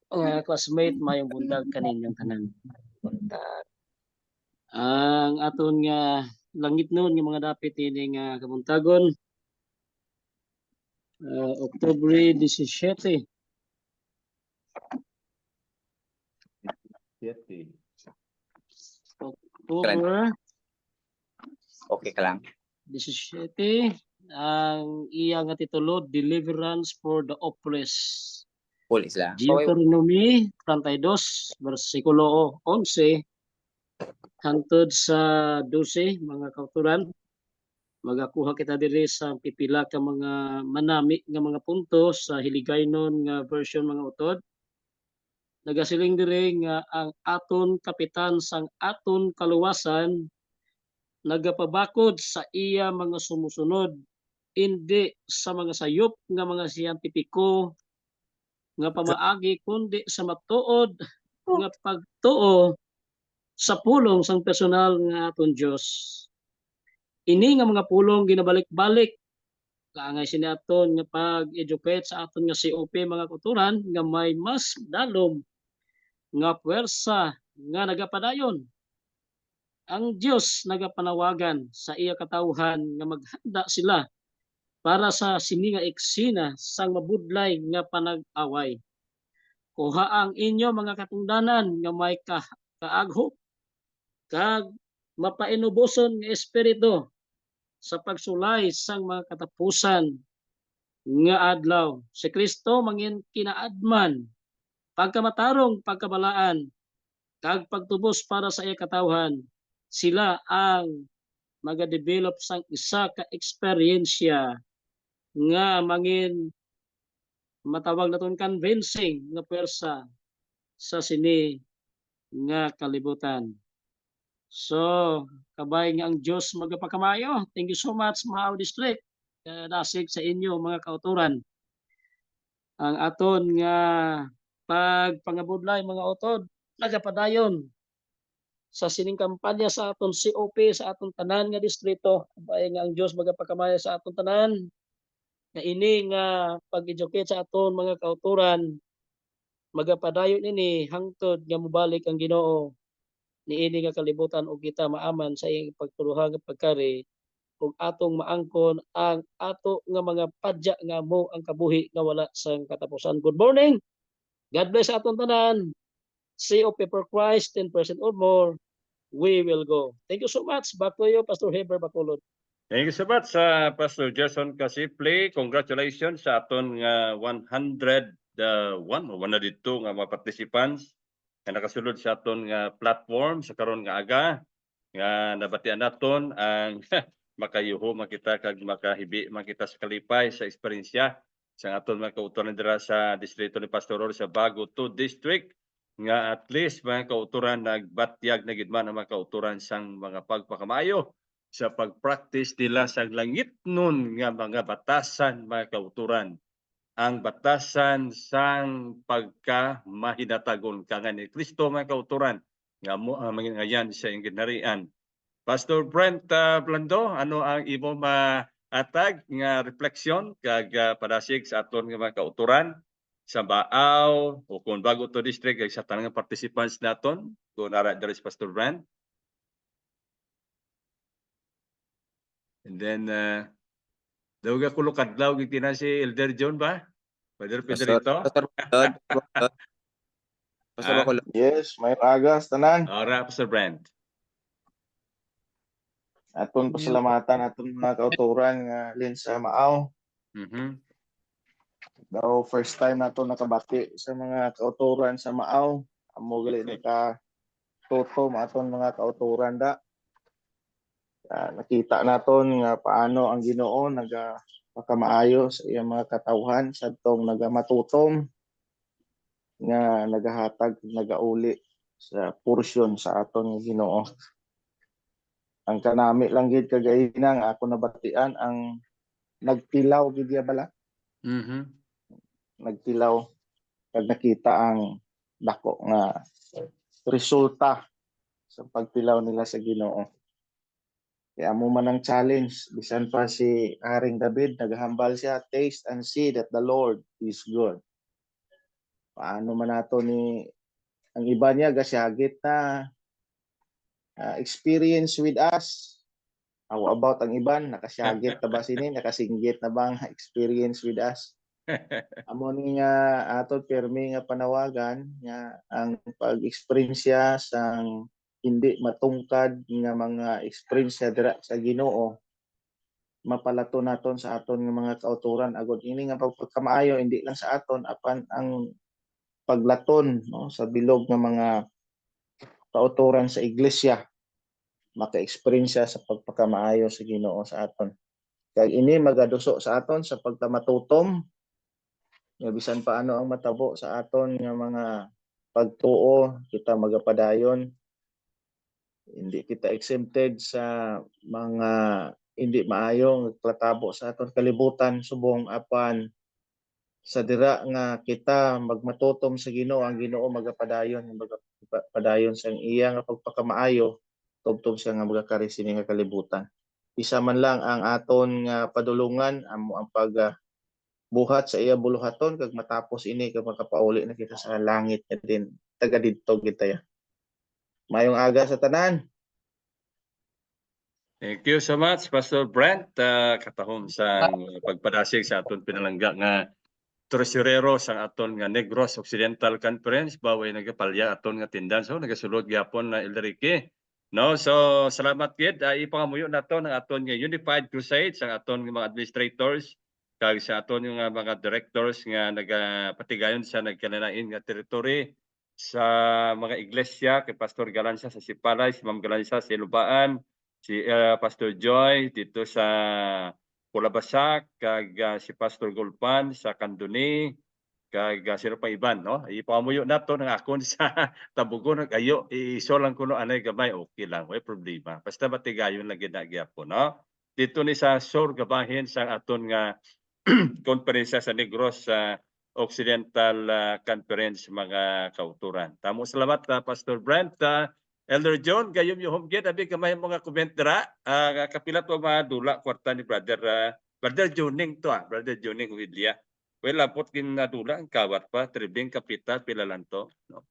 Mga classmate, mayong buntag kaninyong tanan. Buntag. ang aton nga langit noon nga mga dapit ini nga kabuntagon. Oktubre 17. October Okay ka lang? 17 ang iya nga titulo Deliverance for the Oppressed. Full isla. Deuteronomy 32 bersikulo 11 hangtod sa 12 mga kauturan. Magakuha kita diri sa pipila ka mga manami nga mga punto sa hiligaynon nga version mga utod. Nagasiling diri nga ang aton kapitan sang aton kaluwasan nagapabakod sa iya mga sumusunod, hindi sa mga sayop nga mga siyentipiko nga pamaagi kundi sa matuod nga pagtuo sa pulong sang personal nga aton Dios. Ini nga mga pulong ginabalik-balik kaangay sini aton nga pag-educate sa aton nga COP mga kuturan nga may mas dalom nga puwersa nga nagapadayon. Ang Dios nagapanawagan sa iya katawhan nga maghanda sila para sa sini nga eksena sang mabudlay nga panag-away. Kuha ang inyo mga katungdanan nga may kaaghop kag mapainuboson nga espiritu sa pagsulay sang mga katapusan nga adlaw. Si Kristo mangin kinaadman pagkamatarong pagkabalaan kag pagtubos para sa iya katawhan. Sila ang magadevelop sang isa ka eksperyensya nga mangin matawag naton convincing nga pwersa sa sini nga kalibutan. So, kabay nga ang Dios magapakamayo. Thank you so much Maaw District. Dasig sa inyo mga kauturan. Ang aton nga pagpangabudlay mga utod nagapadayon sa sining kampanya sa aton COP sa aton tanan nga distrito. Kabay nga ang Dios magapakamayo sa aton tanan. Na ini nga pag-educate sa aton mga kauturan magapadayon ini hangtod nga mobalik ang Ginoo niini nga kalibutan ug kita maaman sa iyang pagtuluhang pagkari ug atong maangkon ang ato nga mga padya nga mo ang kabuhi nga wala sang katapusan. Good morning. God bless aton tanan. COP for Christ 10% or more. We will go. Thank you so much. Back to you, Pastor Heber Bacolod. Thank you so much, Pastor Jason Casiple. Congratulations sa aton nga 102 nga mga participants nga nakasulod sa aton nga platform sa karon nga aga nga nabatian naton ang makayuho makita kag makahibi makita sa kalipay sa eksperyensya sa aton mga kauturan dira sa distrito ni Pastor Oro sa Bago 2 District nga at least mga kauturan nagbatyag na gid man ang mga kauturan sang mga pagpakamayo sa pag-practice nila sa langit nun nga mga batasan mga kauturan. Ang batasan sang pagka-mahinatagon kangan ni Kristo mga kauturan nga mo ang mangingayan sa inginarian. Pastor Brent Blando, ano ang imo maatag nga refleksyon kag padasig sa aton nga mga kauturan sa Baaw o kung Bago 2 District kag sa tanang participants naton kung nara diri si Pastor Brent? And then, daw ka kulo kadlaw giti na si Elder John ba? Brother Pedrito? Pastor Bacolod. Yes, may agas tanan. Ora, Pastor Brent. Aton pasalamatan aton mga kauturan nga lin sa Maaw. Daw first time nato nakabati sa mga kauturan sa Maaw. Amo gali naka tutom aton mga kauturan da. Nakita naton nga paano ang Ginoo nagapakamaayo sa iyang mga katawhan sadtong nagamatutom nga nagahatag nagauli sa porsyon sa aton nga Ginoo. Ang kanami lang gid kagaina nga ako nabatian ang nagtilaw gid ya bala. Nagtilaw kag nakita ang dako nga resulta sa pagtilaw nila sa Ginoo. Kaya mo man ang challenge, bisan pa si Haring David, naghambal siya, taste and see that the Lord is good. Paano man nato ni, ang iba niya gasyagit na experience with us. How about ang iban? Nakasyagit na ba sini? Nakasinggit na bang experience with us? Amo ni nga ato pirmi nga panawagan nga ang pag-experience sang hindi matungkad nga mga experience dira sa Ginoo mapalato naton sa aton nga mga kauturan agud ini nga pagkamaayo hindi lang sa aton apan ang paglaton no sa bilog nga mga kauturan sa iglesia maka-experience sa pagpakamaayo sa Ginoo sa aton kag ini magaduso sa aton sa pagtamatutom nga bisan paano ang matabo sa aton nga mga pagtuo kita magapadayon hindi kita exempted sa mga hindi maayong nagpatabo sa aton kalibutan subong apan sa dira nga kita magmatutom sa Ginoo ang Ginoo magapadayon sa iya nga pagpakamaayo tubtob siya nga magakari sini nga kalibutan isa man lang ang aton nga padulungan amo ang pag buhat sa iya buluhaton kag matapos ini kag makapauli na kita sa langit na din taga didto kita ya mayong aga sa tanan. Thank you so much, Pastor Brent. Katahom sa pagpadasig sa aton pinalangga nga tresurero sa aton nga Negros Occidental Conference baway nagapalya aton nga tindan so nagasulod gyapon na Elrique. No, so salamat gid ipangamuyo nato ng aton nga Unified Crusade sa aton nga mga administrators kag sa aton nga mga directors nga nagapatigayon sa nagkananain nga territory sa mga iglesia kay Pastor Galanza sa Sipalay, si Ma'am Galanza sa Ilubaan, si Pastor Joy dito sa Pulabasak, kag si Pastor Gulpan sa Kanduni, kag sino pa iban, no? Ipamuyo nato ng akon sa Tabugon, ayo, iso lang kuno anay gamay, okay lang, may problema. Basta matigayon lang ginagyapo, no? Dito ni sa Sur Gabahin sa aton nga konferensya sa Negros sa Occidental Conference mga kauturan. Tamo salamat Pastor Brent. Elder John, gayom yung homegate, abi kamay mga comment dira. Kapila to mga dula kwarta ni Brother Joning to Brother Joning Widlia. Well, lapot kin na dula ang kawat pa, tribling kapital pila lang to. No?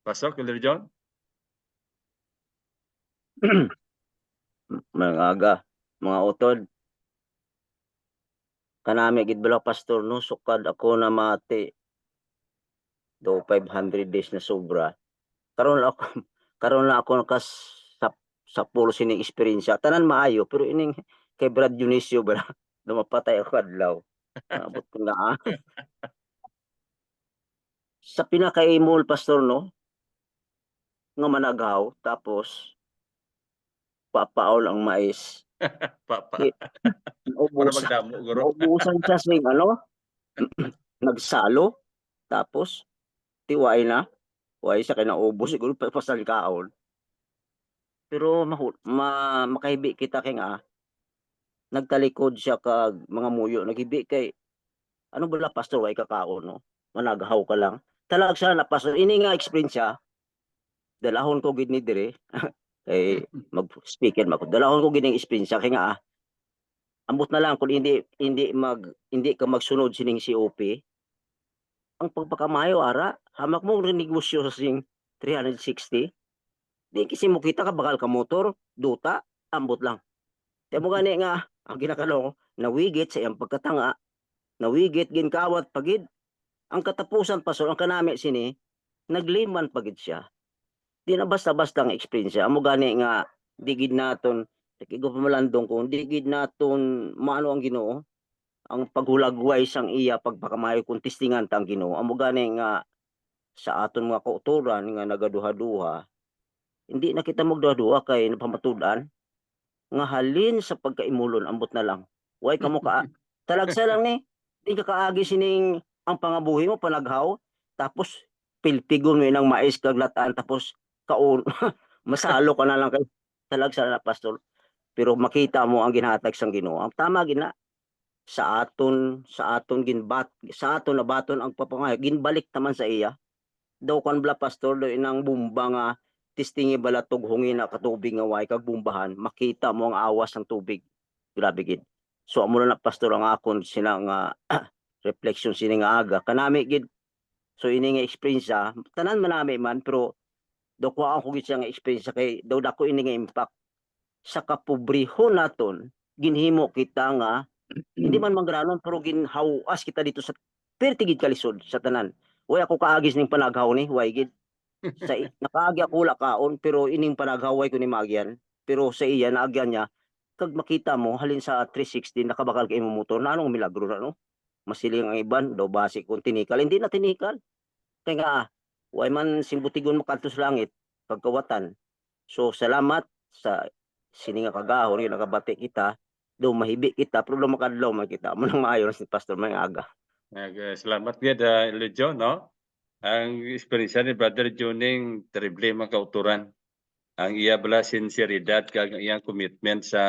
Pasok, Elder John? Mga aga, mga utod. Kanami gid bala pastor no sukad ako na mati do 500 days na sobra. Karon lang ako nakas sa pulo sining experience tanan maayo pero ining kay Brad Dionisio bala lumapatay ako adlaw. Abot ko na sa pinaka-imol pastor no nga managaw tapos papaol ang mais. Papa. Naubusan siya sing ano nagsalo tapos tiwai na why siya kay naubos siguro pasal kaon pero makahibi kita kay nga nagtalikod siya kag mga muyo naghibi kay ano bala pastor way kakaon no managahaw ka lang talag siya na pastor ini nga experience siya dalahon ko gid ni dire kay mag-speaker mako dalahon ko gid ning experience siya kay nga ambot na lang kung hindi ka magsunod sining COP ang pagpakamayo ara hamak mo renegosyo sa sing 360 di kasi mo kita ka bakal ka motor duta ambot lang kaya mo gani nga ang ginakalo nawigit sa iyang pagkatanga nawigit gin kawat pagid ang katapusan pasor ang kanami sini nagliman pagid siya di na basta-basta ang experience amo gani nga digid naton Kigo pamalandong kung digid naton maano ang Ginoo ang paghulagway sang iya pagpakamayo kung tistingan tang Ginoo amo gani nga sa aton mga kauturan nga nagaduha-duha hindi na kita magduha-duha kay napamatud-an nga halin sa pagkaimulon ambot na lang way kamo ka talagsa lang ni di ka kaagi sining ang pangabuhi mo panaghaw tapos pilpigon mo ng mais kag lataan tapos kaon masalo ka na lang kay talagsa na pastor pero makita mo ang ginhatag sang Ginoo ang tama gina sa aton na baton ang papangayo ginbalik taman sa iya daw kan bla pastor do inang bumba nga tistingi balatog hungin na katubig nga way kag bumbahan makita mo ang awas ng tubig grabe gid so amo na pastor ang akon sina nga reflection sini nga aga kanami gid so ini nga experience tanan manami man pero do ko ako gid siya nga experience kay daw dako ini nga impact sa kapobrehon naton ginhimo kita nga hindi man mangranon pero ginhawas kita dito sa pertigid kalisod sa tanan. Way ako kaagis ning panaghaw ni way gid sa nakaagi ako wala kaon pero ining panaghaw way ko ni magyan pero sa iya naagyan niya kag makita mo halin sa 360 nakabakal kay imong motor na anong milagro na no masiling ang iban daw basi kung tinikal hindi na tinikal kay nga way man simbutigon makadto sa langit pagkawatan. So salamat sa sini nga kagahon nga nakabati kita do mahibi kita pero do makadlaw man kita mo nang maayo si pastor may aga. Salamat gid Lejo no. Ang eksperyensya ni Brother Juning terrible man kauturan. Ang iya bala sinseridad kag ang iyang commitment sa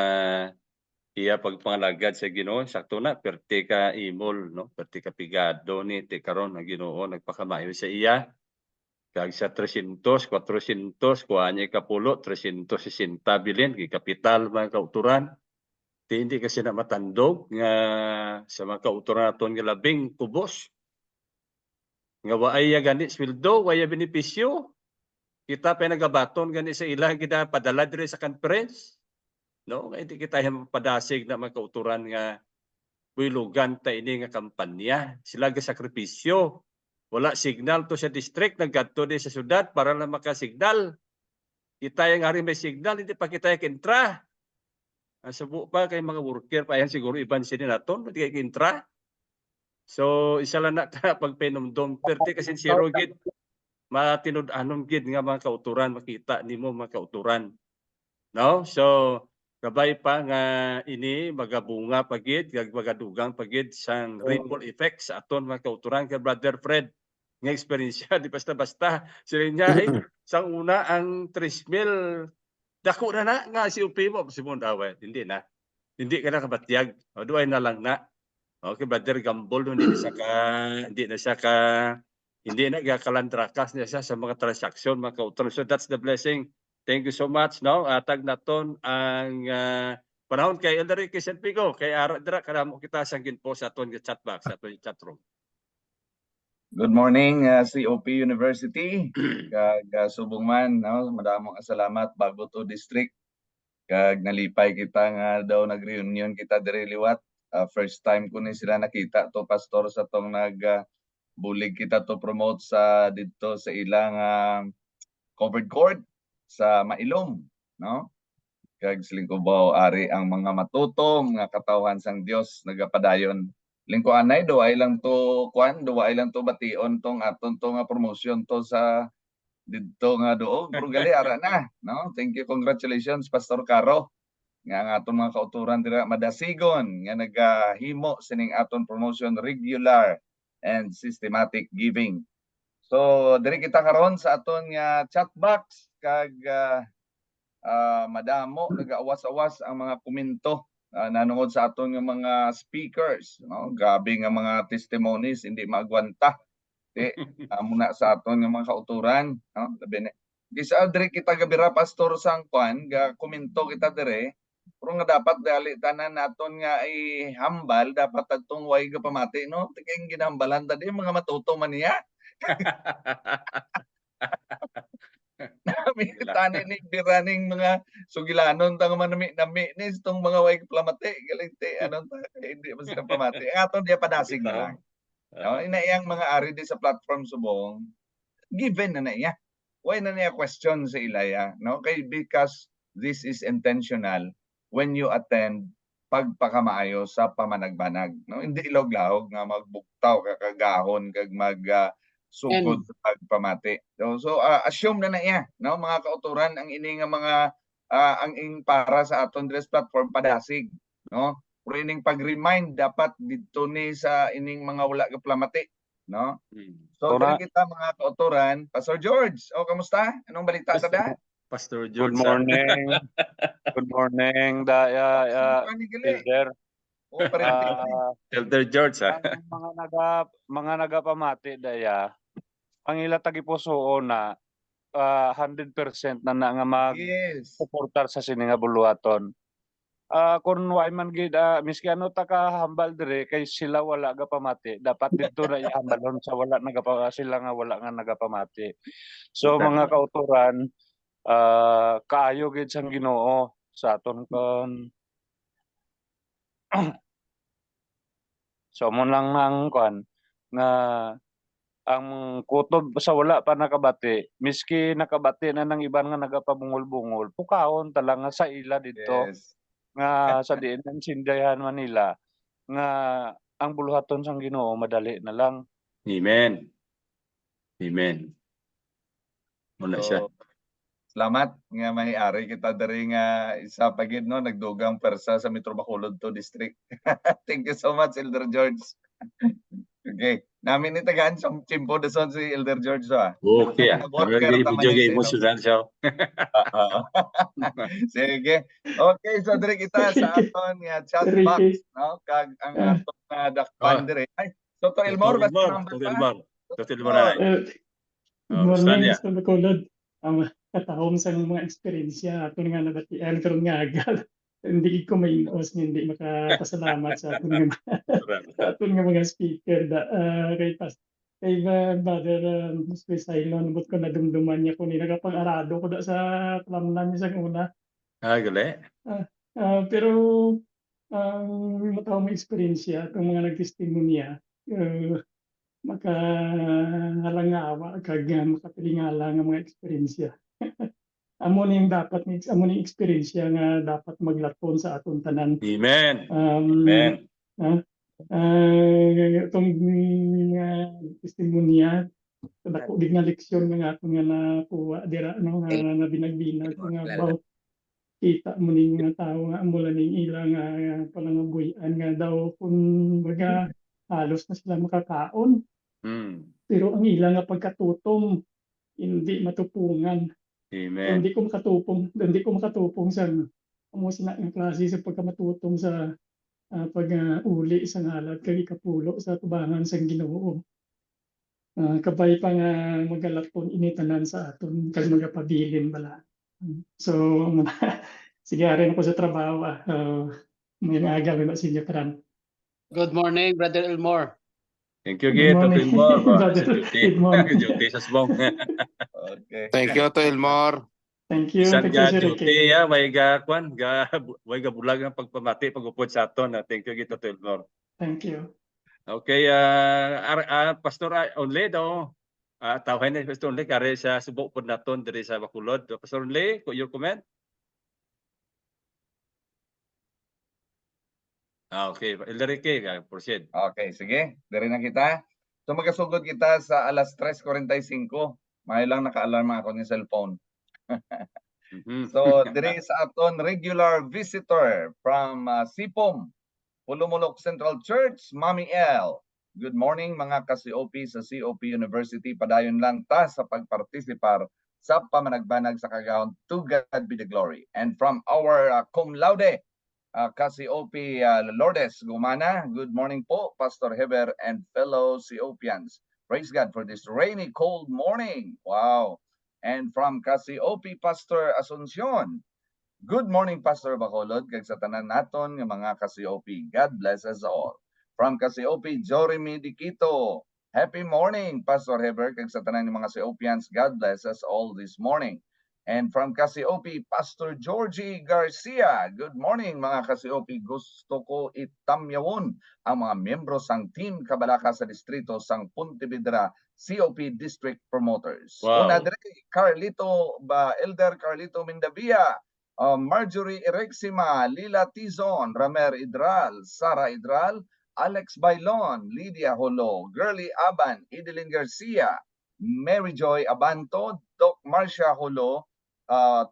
iya pagpangalagad sa Ginoo sakto na perti ka imol no perti ka pigado ni ti karon ang Ginoo nagpakamayo sa iya kag sa 300 400 kuanya ka pulo 360 bilin gi kapital mga kauturan ti hindi kasi na matandog nga sa mga kauturan naton nga labing kubos nga waay gani sweldo waay benepisyo kita pa nagabaton gani sa ila kita padala diri sa conference no kay di kita padasig na mga kauturan nga builugan ta ini nga kampanya sila ga sakripisyo wala signal to sa district nagkadto di sa syudad para lang makasignal kita yang hari may signal hindi pa kita kintra subo pa kay mga worker pa yan siguro iban sini naton hindi kay kintra so isa lang na ka pagpenumdom perti kasi zero gid matinud-anon gid nga mga kauturan makita nimo mga kauturan no so kabay pa nga ini magabunga pagid kag magadugang pagid sang ripple effect sa aton mga kauturan kay Brother Fred nga eksperyensya di basta-basta sila niya ay sang una ang 3,000 dako na nga si UP mo si Mondawe hindi na hindi ka na kabatyag o duay na lang na okay Brother Gambol hindi na siya ka hindi na gakalandrakas niya siya sa mga transaksyon mga kauturan so that's the blessing. Thank you so much no atag naton ang panahon kay Elder Ricky Pico kay ara dira kadamo kita sang ginpost sa aton nga chat box sa aton chat room. Good morning COP University kag subong man no madamong salamat Baguto District kag nalipay kita nga daw nag-reunion kita diri liwat first time ko ni sila nakita to pastor sa tong bulig kita to promote sa didto sa ilang covered court sa Mailom no kag silingkubaw ari ang mga matutom nga katawhan sang Dios nagapadayon lingko anay do ay lang to bation tong aton to nga promotion to sa didto nga doog pero gali ara na no thank you congratulations Pastor Caro nga ang aton mga kauturan dira madasigon nga nagahimo sining aton promotion regular and systematic giving. So diri kita karon sa aton nga chat box kag madamo nagaawas-awas ang mga komento nanungod sa aton nga mga speakers no grabe nga mga testimonies hindi maagwanta muna sa aton nga mga kauturan no labi di sa diri kita gabira pastor sang kwan ga komento kita diri pero nga dapat dali tanan naton nga hambal dapat adtong way ga pamati no kay ginambalan tadi mga matuto man niya tani ni biraning mga sugilanon tang manami-nami ni itong mga way plamati galing hindi man sila pamati aton dia padasig na lang no inaiyang mga ari di sa platform subong given na iya why na niya question sa ilaya no kay because this is intentional when you attend pagpakamaayo sa pamanagbanag no hindi ilog-lahog nga magbuktaw kakagahon kag mag sugod sa pagpamati. So assume na iya no mga kauturan ang ini nga mga ang ing para sa aton dress platform padasig no pero ining pag-remind dapat didto ni sa ining mga wala ka plamati no. So kita mga kauturan Pastor George kamusta anong balita sa da Pastor George good morning good morning Elder Elder George mga nagapamati daya ang ila tagipusoon na 100% na nga mag-suportar sa sini nga buluhaton. kung way man gid miski ano ta ka hambal dire kay sila wala ga pamati, dapat didto na ihambalon sa wala sila nga wala nga nagapamati. So mga kauturan, kaayo gid sang Ginoo sa aton kon so mo lang nang kuan nga ang kutob sa wala pa nakabati, miski nakabati na ng iban nga nagapabungol-bungol, pukaon tala nga sa ila didto Yes. nga sa diin ng sindayan Manila nga ang buluhaton sang Ginoo madali na lang. Amen. Amen. Muna siya. So, salamat nga may-ari kita diri nga isa pagid no nagdugang persa sa Metro Bacolod to District. Thank you so much, Elder George. Okay. Namin ni tagaan sa Chimpo de Son si Elder George Okay. Worker Medyo emotional siya. Sige. Okay, so diri kita sa aton nga chat box, no? Kag ang aton nga dakpan diri. Ay, Toto Elmore basta number pa. Toto Elmore. Good morning, Mr. Bacolod. Ang katahom sa mga eksperyensya ato nga nabatian karon nga agal. Hindi ko mainos hindi makapasalamat sa aton nga mga speaker kay Brother Mr. Silon but ko nadumduman niya ko ni nagapang-arado ko sa kalamnan niya sa una. Gali. Pero matao mo eksperyensya itong mga nagtestimonya makahalangawa kag makapilingala nga mga eksperyensya. Amo ning eksperyensya nga dapat maglaton sa aton tanan. Amen. Amen. Itong testimonya dako gid nga leksyon nga aton nga nakuha dira no nga binagbinag nga about kita mo ning nga tawo nga mula ning ilang palangabuyan nga daw kung baga halos na sila makakaon. Pero ang ilang nga pagkatutom hindi matupungan. Amen. Hindi ko makatupong sa amo sina nga klase sa pagkamatutong sa pag-uli sa ngalat kag ikapulo sa tubangan sa Ginoo. Kabay pa nga magalaton initanan sa aton kag magapabilin bala. So sige rin ako sa trabaho. May aga na sa inyo karan. Good morning, Brother Elmore. Thank you, Toto Elmore. Good morning. Jote sa subong. Okay. Thank you, Toto Elmore. Thank you. Isan Thank you, ga Sir Jote Ricky. way ga bulag ang pagpamati pagupod sa aton. Thank you, Toto Elmore. Thank you. Okay, Pastor Onle daw. Tawhan ni Pastor Onle kare sa subok pod naton diri sa Bacolod. Pastor Onle, your comment? Okay, Elder Ricky, proceed. Okay, sige. Diri na kita. So magasugod kita sa alas 3:45. May lang naka-alarm ako ng cellphone. So diri sa aton regular visitor from Sipom, Pulumulok Central Church, Mami L. Good morning mga ka-COP sa COP University. Padayon lang ta sa pagpartisipar sa pamanagbanag sa kagahon. To God be the glory. And from our cum laude, ka-COP Lourdes Gumana, good morning po, Pastor Heber and fellow COPians. Praise God for this rainy, cold morning. Wow. And from ka-COP Pastor Asuncion, good morning, Pastor Bacolod, kag sa tanan naton nga mga ka-COP. God bless us all. From ka-COP Joremy Diquito, happy morning, Pastor Heber, kag sa tanan ng mga COPians. God bless us all this morning. And from ka-COP, Pastor Georgie Garcia. Good morning mga ka-COP. Gusto ko itamyawon ang mga miyembro sang Team Kabalaka sa distrito sang Pontevedra COP District Promoters. Wow. Una dire, Elder Carlito Mindavia, Marjorie Erexima, Lila Tizon, Ramer Idral, Sara Idral, Alex Bailon, Lydia Holo, Girly Aban, Idelin Garcia, Mary Joy Abanto, Doc Marcia Holo,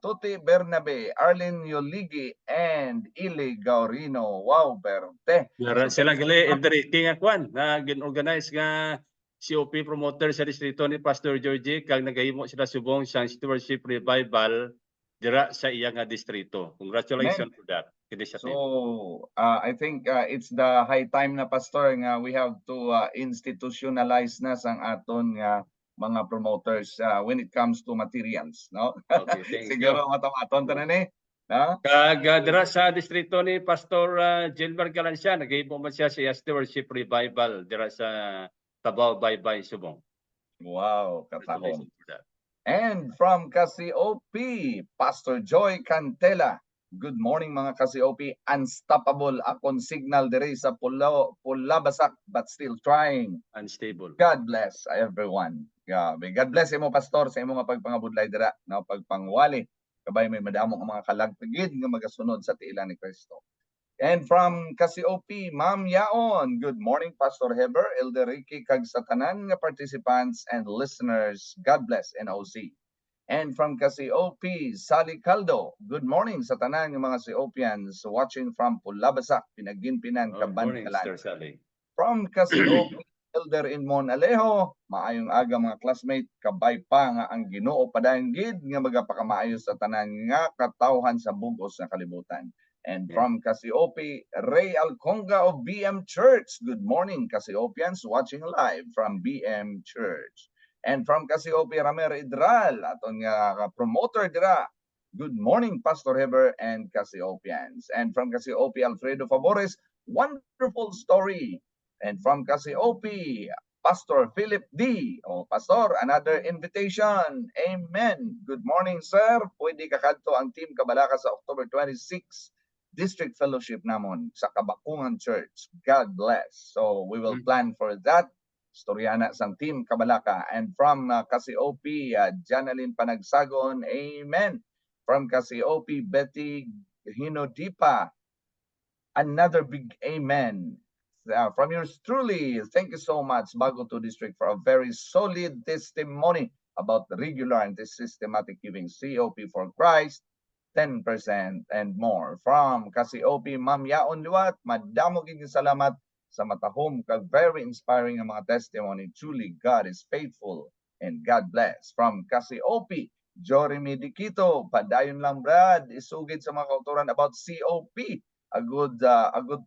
Tuti Bernabe, Arlene Yoligi, and Ili Gaurino. Wow, Berte. Sila gali Elder Ricky nga kwan na gin-organize nga COP promoter sa distrito ni Pastor Georgie kag nagahimo sila subong sa stewardship revival dira sa iya nga distrito. Congratulations for that. So, I think it's the high time na, Pastor, nga we have to institutionalize na sang aton nga mga promoters when it comes to materials, no? Okay, thank Siguro you. matawaton tanan Na? Kag dira sa distrito ni Pastor Gilbert Galancia, nag-ibo man siya sa Stewardship Revival dira sa Tabaw Baybay Subong. Wow, katahom. Congratulations for that. And from Cassiope, Pastor Joy Cantela. Good morning mga Cassiope. Unstoppable akong signal diri sa Pulabasak but still trying. Unstable. God bless everyone. Grabe. God bless imo pastor sa imo nga pagpangabudlay dira, no, pagpangwali. Kabay may madamong ang mga kalagpigid nga magasunod sa tiila ni Kristo. And from Cassiope, Ma'am Yaon, good morning Pastor Heber, Elder Ricky, kag sa tanan nga participants and listeners. God bless NOC. And from Cassiope, Sally Caldo, good morning sa tanan nga mga Siopians watching from Pulabasak, Pinaginpinan, Good morning, Kabankalan. Sister Sally. From Cassiope, Elder Inmon Alejo, maayong aga mga classmate, kabay pa nga ang Ginoo padayong gid nga magapakamaayo sa tanan nga katawhan sa bugos nga kalibutan. And from Cassiope, Ray Alconga of BM Church. Good morning, Cassiopians, watching live from BM Church. And from Cassiope, Ramer Idral, aton nga promoter dira. Good morning, Pastor Heber and Cassiopians. And from Cassiope, Alfredo Favores, wonderful story. And from Cassiope, Pastor Philip D. Oh, Pastor, another invitation. Amen. Good morning, sir. Pwede kakadto ang Team Kabalaka sa October 26. District Fellowship namon sa Kabakungan Church. God bless. So we will plan for that. Storyana sang Team Kabalaka. And from Cassiope, Janalyn Panagsagon, amen. From Cassiope, Betty Hinodipa, another big amen. From yours truly, thank you so much, Bago 2 District, for a very solid testimony about the regular and the systematic giving. COP for Christ, 10% and more. From Cassiope, Ma'am Yaon Liwat, madamo gid salamat sa matahom kag very inspiring ang mga testimony. Truly, God is faithful and God bless. From Cassiope, Joremy Diquito, padayon lang Brad, isugid sa mga kauturan about COP. Agud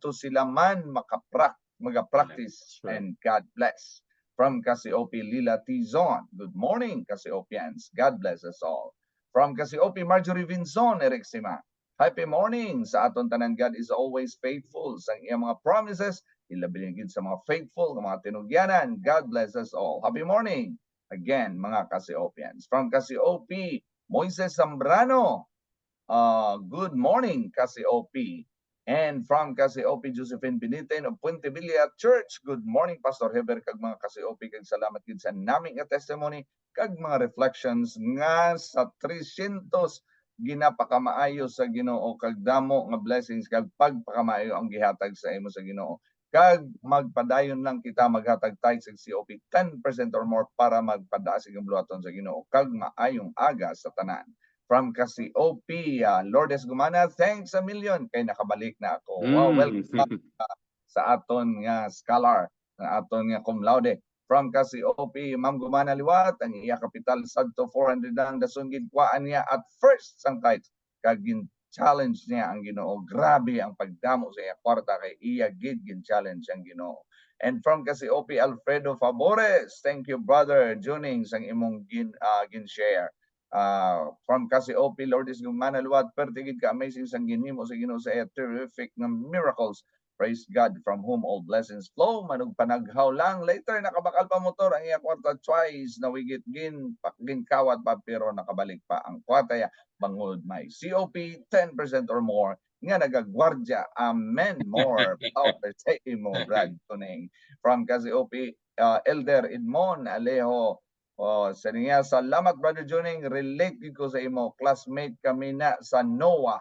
to sila man magapractice and God bless. From Cassiope, Lila Tizon, good morning Cassiopians, God bless us all. From Cassiope, Marjorie Vinzon, Eric Sima. Happy morning sa aton tanan. God is always faithful sa iyang mga promises. Ilabi gid sa mga faithful, mga tinugyanan. God bless us all. Happy morning again, mga Cassiopians. From Cassiope, Moises Zambrano. Good morning, Cassiope. And from Cassiope, Josephine Beniten of Puente Villa Church. Good morning, Pastor Heber, kag mga Cassiope, kag salamat gid sa naming nga testimony, kag mga reflections nga sa 300 ginapakamaayo sa Ginoo, kag damo nga blessings, kag pagpakamaayo ang gihatag sa imo sa Ginoo. Kag magpadayon lang kita maghatag tayo sa COP 10% or more para magpadaas ang buluhaton sa Ginoo, kag maayong aga sa tanan. From Cassiope, Lourdes Gumana, thanks a million kay nakabalik na ako. Wow, welcome sa aton nga scholar, sa aton nga cum laude. From Cassiope, Ma'am Gumana Liwat, ang iya kapital sadto 400 ang dason gid kuan niya at first sang tight kag challenge niya ang Ginoo. Grabe ang pagdamo sa iya kwarta kay iya gid challenge ang Ginoo. And from Cassiope, Alfredo Favores, thank you brother Juning sang imong gin-share. From Cassiope, Lourdes Gumana Luwat, pertigid ka amazing sang ginhimo sa Ginoo sa iya terrific na miracles. Praise God from whom all blessings flow. Manug panaghaw lang. Later nakabakal pa motor ang iya kwarta twice na wigit ginkawat pa pero nakabalik pa ang kwarta ya bangod may COP 10% or more nga nagagwardya. Amen. More power sa imo Brad Tuning. From Cassiope, Elder Edmon Alejo. Sa niya, salamat Brother Juning, relate ko sa imo, classmate kami na sa NOAA.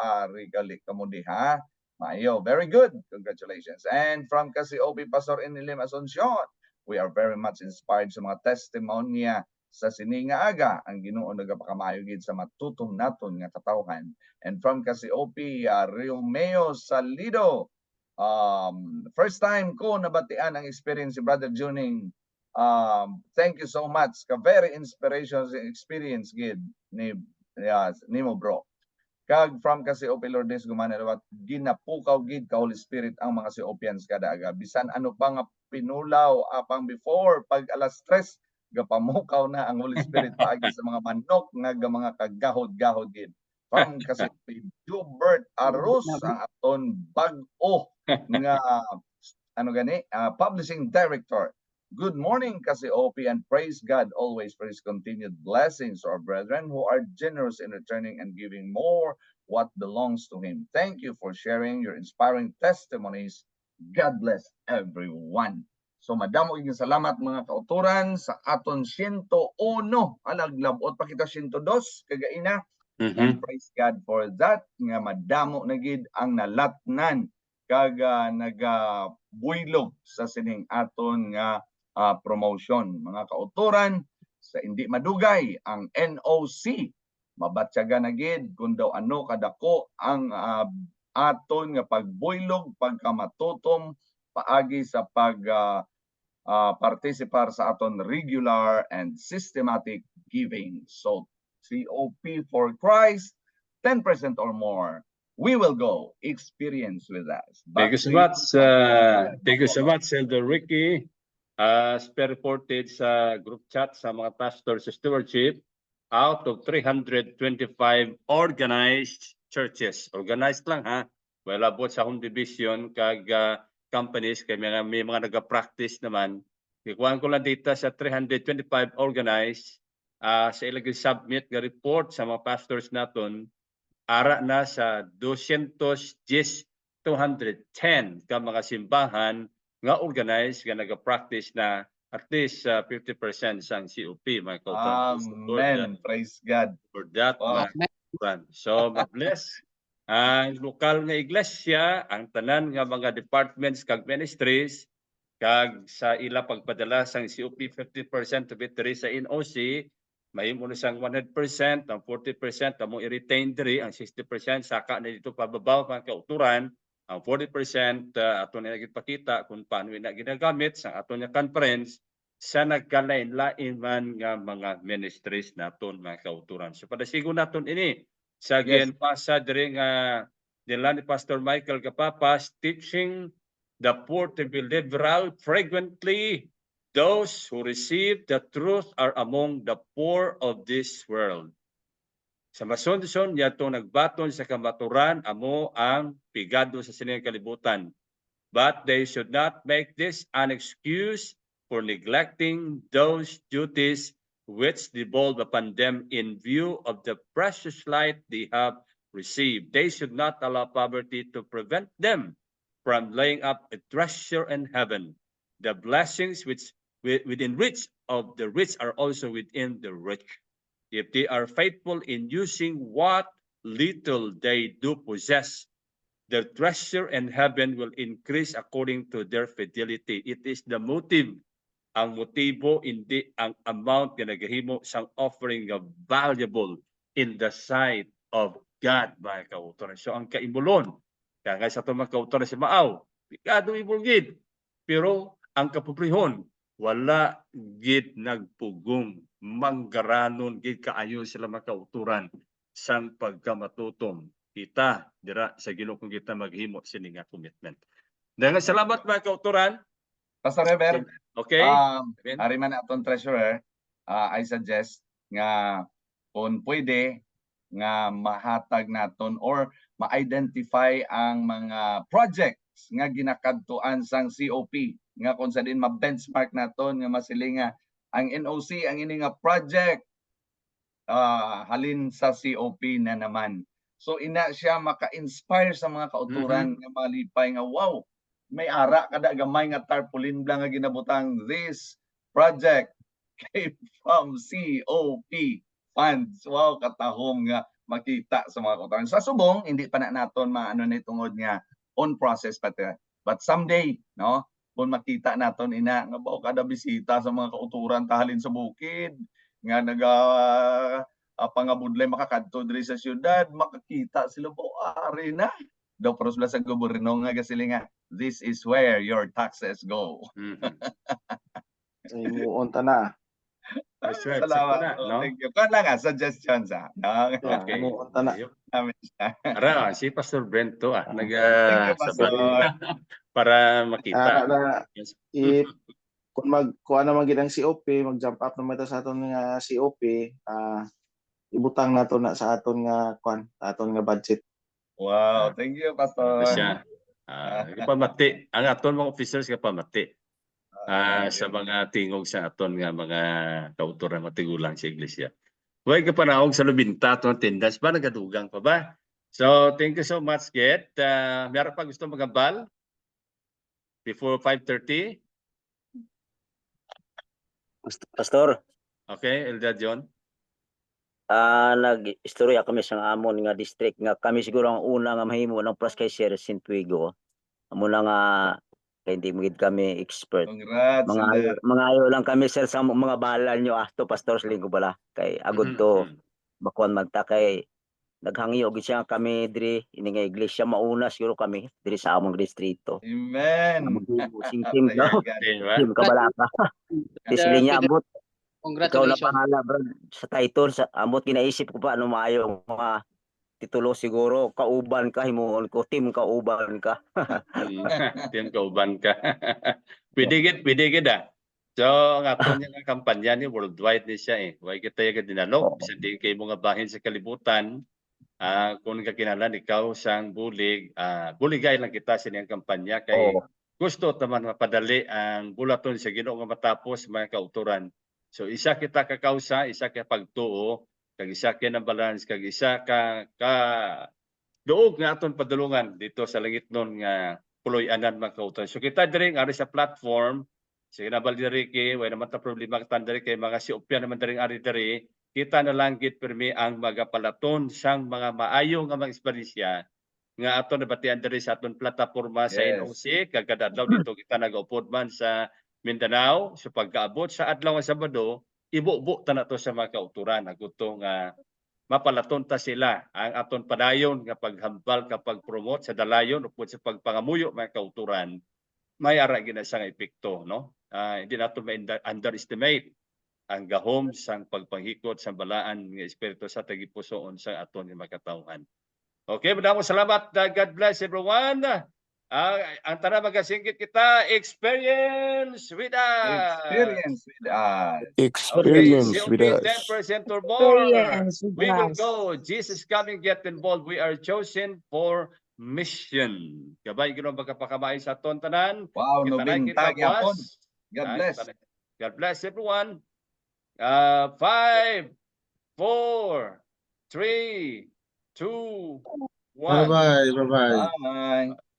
Ari gali kamo di ha. Mayo, very good. Congratulations. And from Cassiope, Pastor Inilim Asuncion, we are very much inspired sa mga testimonya sa sininga aga ang Ginoo nagapakamayo gid sa matutom naton nga katawhan. And from Cassiope, Riomeo Salido, first time ko nabatian ang experience si Brother Juning. Thank you so much. Ka very inspirational experience gid ni nimo bro. Kag from Cassiope, Lourdes Gumana Liwat, ginapukaw gid ka Holy Spirit ang mga Siopians kada aga. Bisan ano pa nga pinulaw apang before pag alas 3 gapamukaw na ang Holy Spirit paagi sa mga manok nga mga kagahod-gahod gid. from Kasipi Jubert Arus ang aton bag-o nga publishing director. Good morning, Kasi-OP, and praise God always for His continued blessings to our brethren who are generous in returning and giving more what belongs to Him. Thank you for sharing your inspiring testimonies. God bless everyone. So madamo yung salamat mga kauturan sa aton 101 alaglabot pa kita 102 kagaina. And praise God for that nga madamo na gid ang nalatnan kag nagabuylog sa sining aton nga promotion. Mga kauturan, sa hindi madugay ang NOC mabatyaga na gid kung daw ano kadako ang aton nga pagbuylog, pagkamatutom paagi sa participar sa aton regular and systematic giving. So COP for Christ, 10% or more. We will go experience with us. Thank you so much. Thank you so much, Elder Ricky. As per reported sa group chat sa mga pastors sa stewardship, out of 325 organized churches, organized lang ha, wala po sa home division kag companies kay may mga naga-practice naman. Ikuan ko lang data sa 325 organized sa ilagay submit nga report sa mga pastors naton ara na sa 210 ka mga simbahan nga organized nga naga-practice na at least 50% sang COP, mga kauturan. Amen. Praise God. For that, mga kauturan. So, mag-bless ang lokal nga iglesia, ang tanan nga mga departments kag ministries, kag sa ila pagpadala sang COP 50% to be diri sa NOC, mahimo na sang 100%, ang 40% amo i-retain diri, ang 60% saka na dito pababaw mga kauturan. Ang 40% ato na nagipakita kung paano na ginagamit sa ato nga conference sa nagkalain-lain man nga mga ministries naton mga kauturan. So padasigo naton ini sa ginpasa diri nga nila ni Pastor Michael Kapapas, teaching the poor to be liberal frequently. Those who receive the truth are among the poor of this world. Sa mason-son yato nagbaton sa kamaturan amo ang pigado sa sining kalibutan. But they should not make this an excuse for neglecting those duties which devolve upon them in view of the precious light they have received. They should not allow poverty to prevent them from laying up a treasure in heaven. The blessings which within reach of the rich are also within the rich. If they are faithful in using what little they do possess, their treasure in heaven will increase according to their fidelity. It is the motive. Ang motibo, hindi ang amount na nagahimo sang offering of valuable in the sight of God, mga kauturan. So ang kaimulon, kaya sa itong mga kauturan si Maaw, bigado ibulgid. Pero ang kapuprihon, wala gid nagpugong manggaranon gid kaayo sila makauturan sang pagkamatutom kita dira sa Ginoo kung kita maghimo sini nga commitment. Daghang salamat mga kauturan. Pastor Rever. Okay. Ari man aton treasurer, I suggest nga kung pwede nga mahatag naton or ma-identify ang mga projects nga ginakadtuan sang COP nga kung sa din ma-benchmark naton nga masilinga ang NOC ang ini nga project halin sa COP na naman. So ina siya maka-inspire sa mga kauturan nga malipay nga wow, may ara kada gamay nga tarpaulin blang nga ginabutang this project came from COP funds. Wow, katahom nga makita sa mga kauturan. Sa subong hindi pa na naton maano ni tungod nga on process but someday no kung makita naton ina nga bao kada bisita sa mga kauturan tahalin sa bukid nga pangabudlay makakadto diri sa syudad makakita sila po ari na daw para sa gobyerno nga gasili nga this is where your taxes go. Imuon ta na. Salamat. Thank you. Kan lang suggestions Okay. Imuon ta na. Ara si Pastor Brento para makita. Kung kuha naman gid ang COP, mag-jump up naman ta sa aton nga COP, ibutang nato na sa aton nga kwan, sa aton nga budget. Wow, thank you, Pastor. Siya. Kapamati. Ang aton mga officers kapamati. Sa mga tingog sa aton nga mga kauturan mga tigulang sa iglesia. Huwag ka panahog sa lubinta itong attendance ba? Nagadugang pa ba? So, thank you so much, Get. Meron pa gusto magambal? Before 5:30? Pastor, Okay, Eldad John. nag-istorya kami sa amon nga district nga kami siguro ang una nga mahimo ng plus kay Sir Sintuigo. Amo na nga kay hindi magid kami expert. Congrats, Elder. Mga ayo lang kami sir sa mga bahalan nyo ato pastor sa linggo bala kay agud to bakuan man ta kay naghangyo gid siya kami diri ini nga iglesia mauna siguro kami diri sa among distrito. Amen. Sing daw. Tim ka bala ka. Tislinya ambot. Ikaw na Congratulations. bahala bro sa title sa ambot ginaisip ko pa ano maayo mga titulo siguro kauban ka himuon ko team kauban ka. Team kauban ka. Pwede gid ah. So ang aton nga kampanya ni worldwide ni siya eh. Way kita yung dinalo bisan di kay mga bahin sa kalibutan. Kung kakinalan ikaw sang bulig, buligay lang kita sa niyang kampanya kay gusto taman mapadali ang bulaton sa Ginoo nga matapos mga kauturan. So isa kita kakausa, isa ka pagtuo, kag isa ka ng balance, kag isa ka duog nga aton padulungan dito sa langit nun nga puloy-anan mga kauturan. So kita diri ari sa platform, sige nabal diri kay way naman ta problema katan diri kay mga siopya naman diri ari diri, kita na lang gid pirmi ang magapalaton sang mga maayo nga mga eksperyensya nga aton nabatian diri sa aton plataporma sa Yes. NOC kag kada adlaw dito kita nagaupod man sa Mindanao sa pagkaabot sa adlaw nga Sabado ibubo ta nato sa mga kauturan aguto nga mapalaton ta sila ang aton padayon nga paghambal kapag promote sa dalayon upod sa pagpangamuyo mga kauturan may ara gina sa epekto no. Hindi nato ma-underestimate ang gahom sang pagpanghikot sa balaan nga espiritu sa tagipusoon sa aton nga makatawhan. Okay, madamong salamat. God bless everyone. Ang tanan magasingkit kita, experience with us. Experience with us. Experience Okay, with COP us. 10% or more. Experience with We will us. go. Jesus coming, get involved. We are chosen for mission. Kabay gino magkapakamay sa aton tanan. Wow, Kita na nobinta kita gyapon. buwas. God bless. God bless everyone. 5, 4, 3, 2, 1. Bye-bye. Bye-bye. Bye.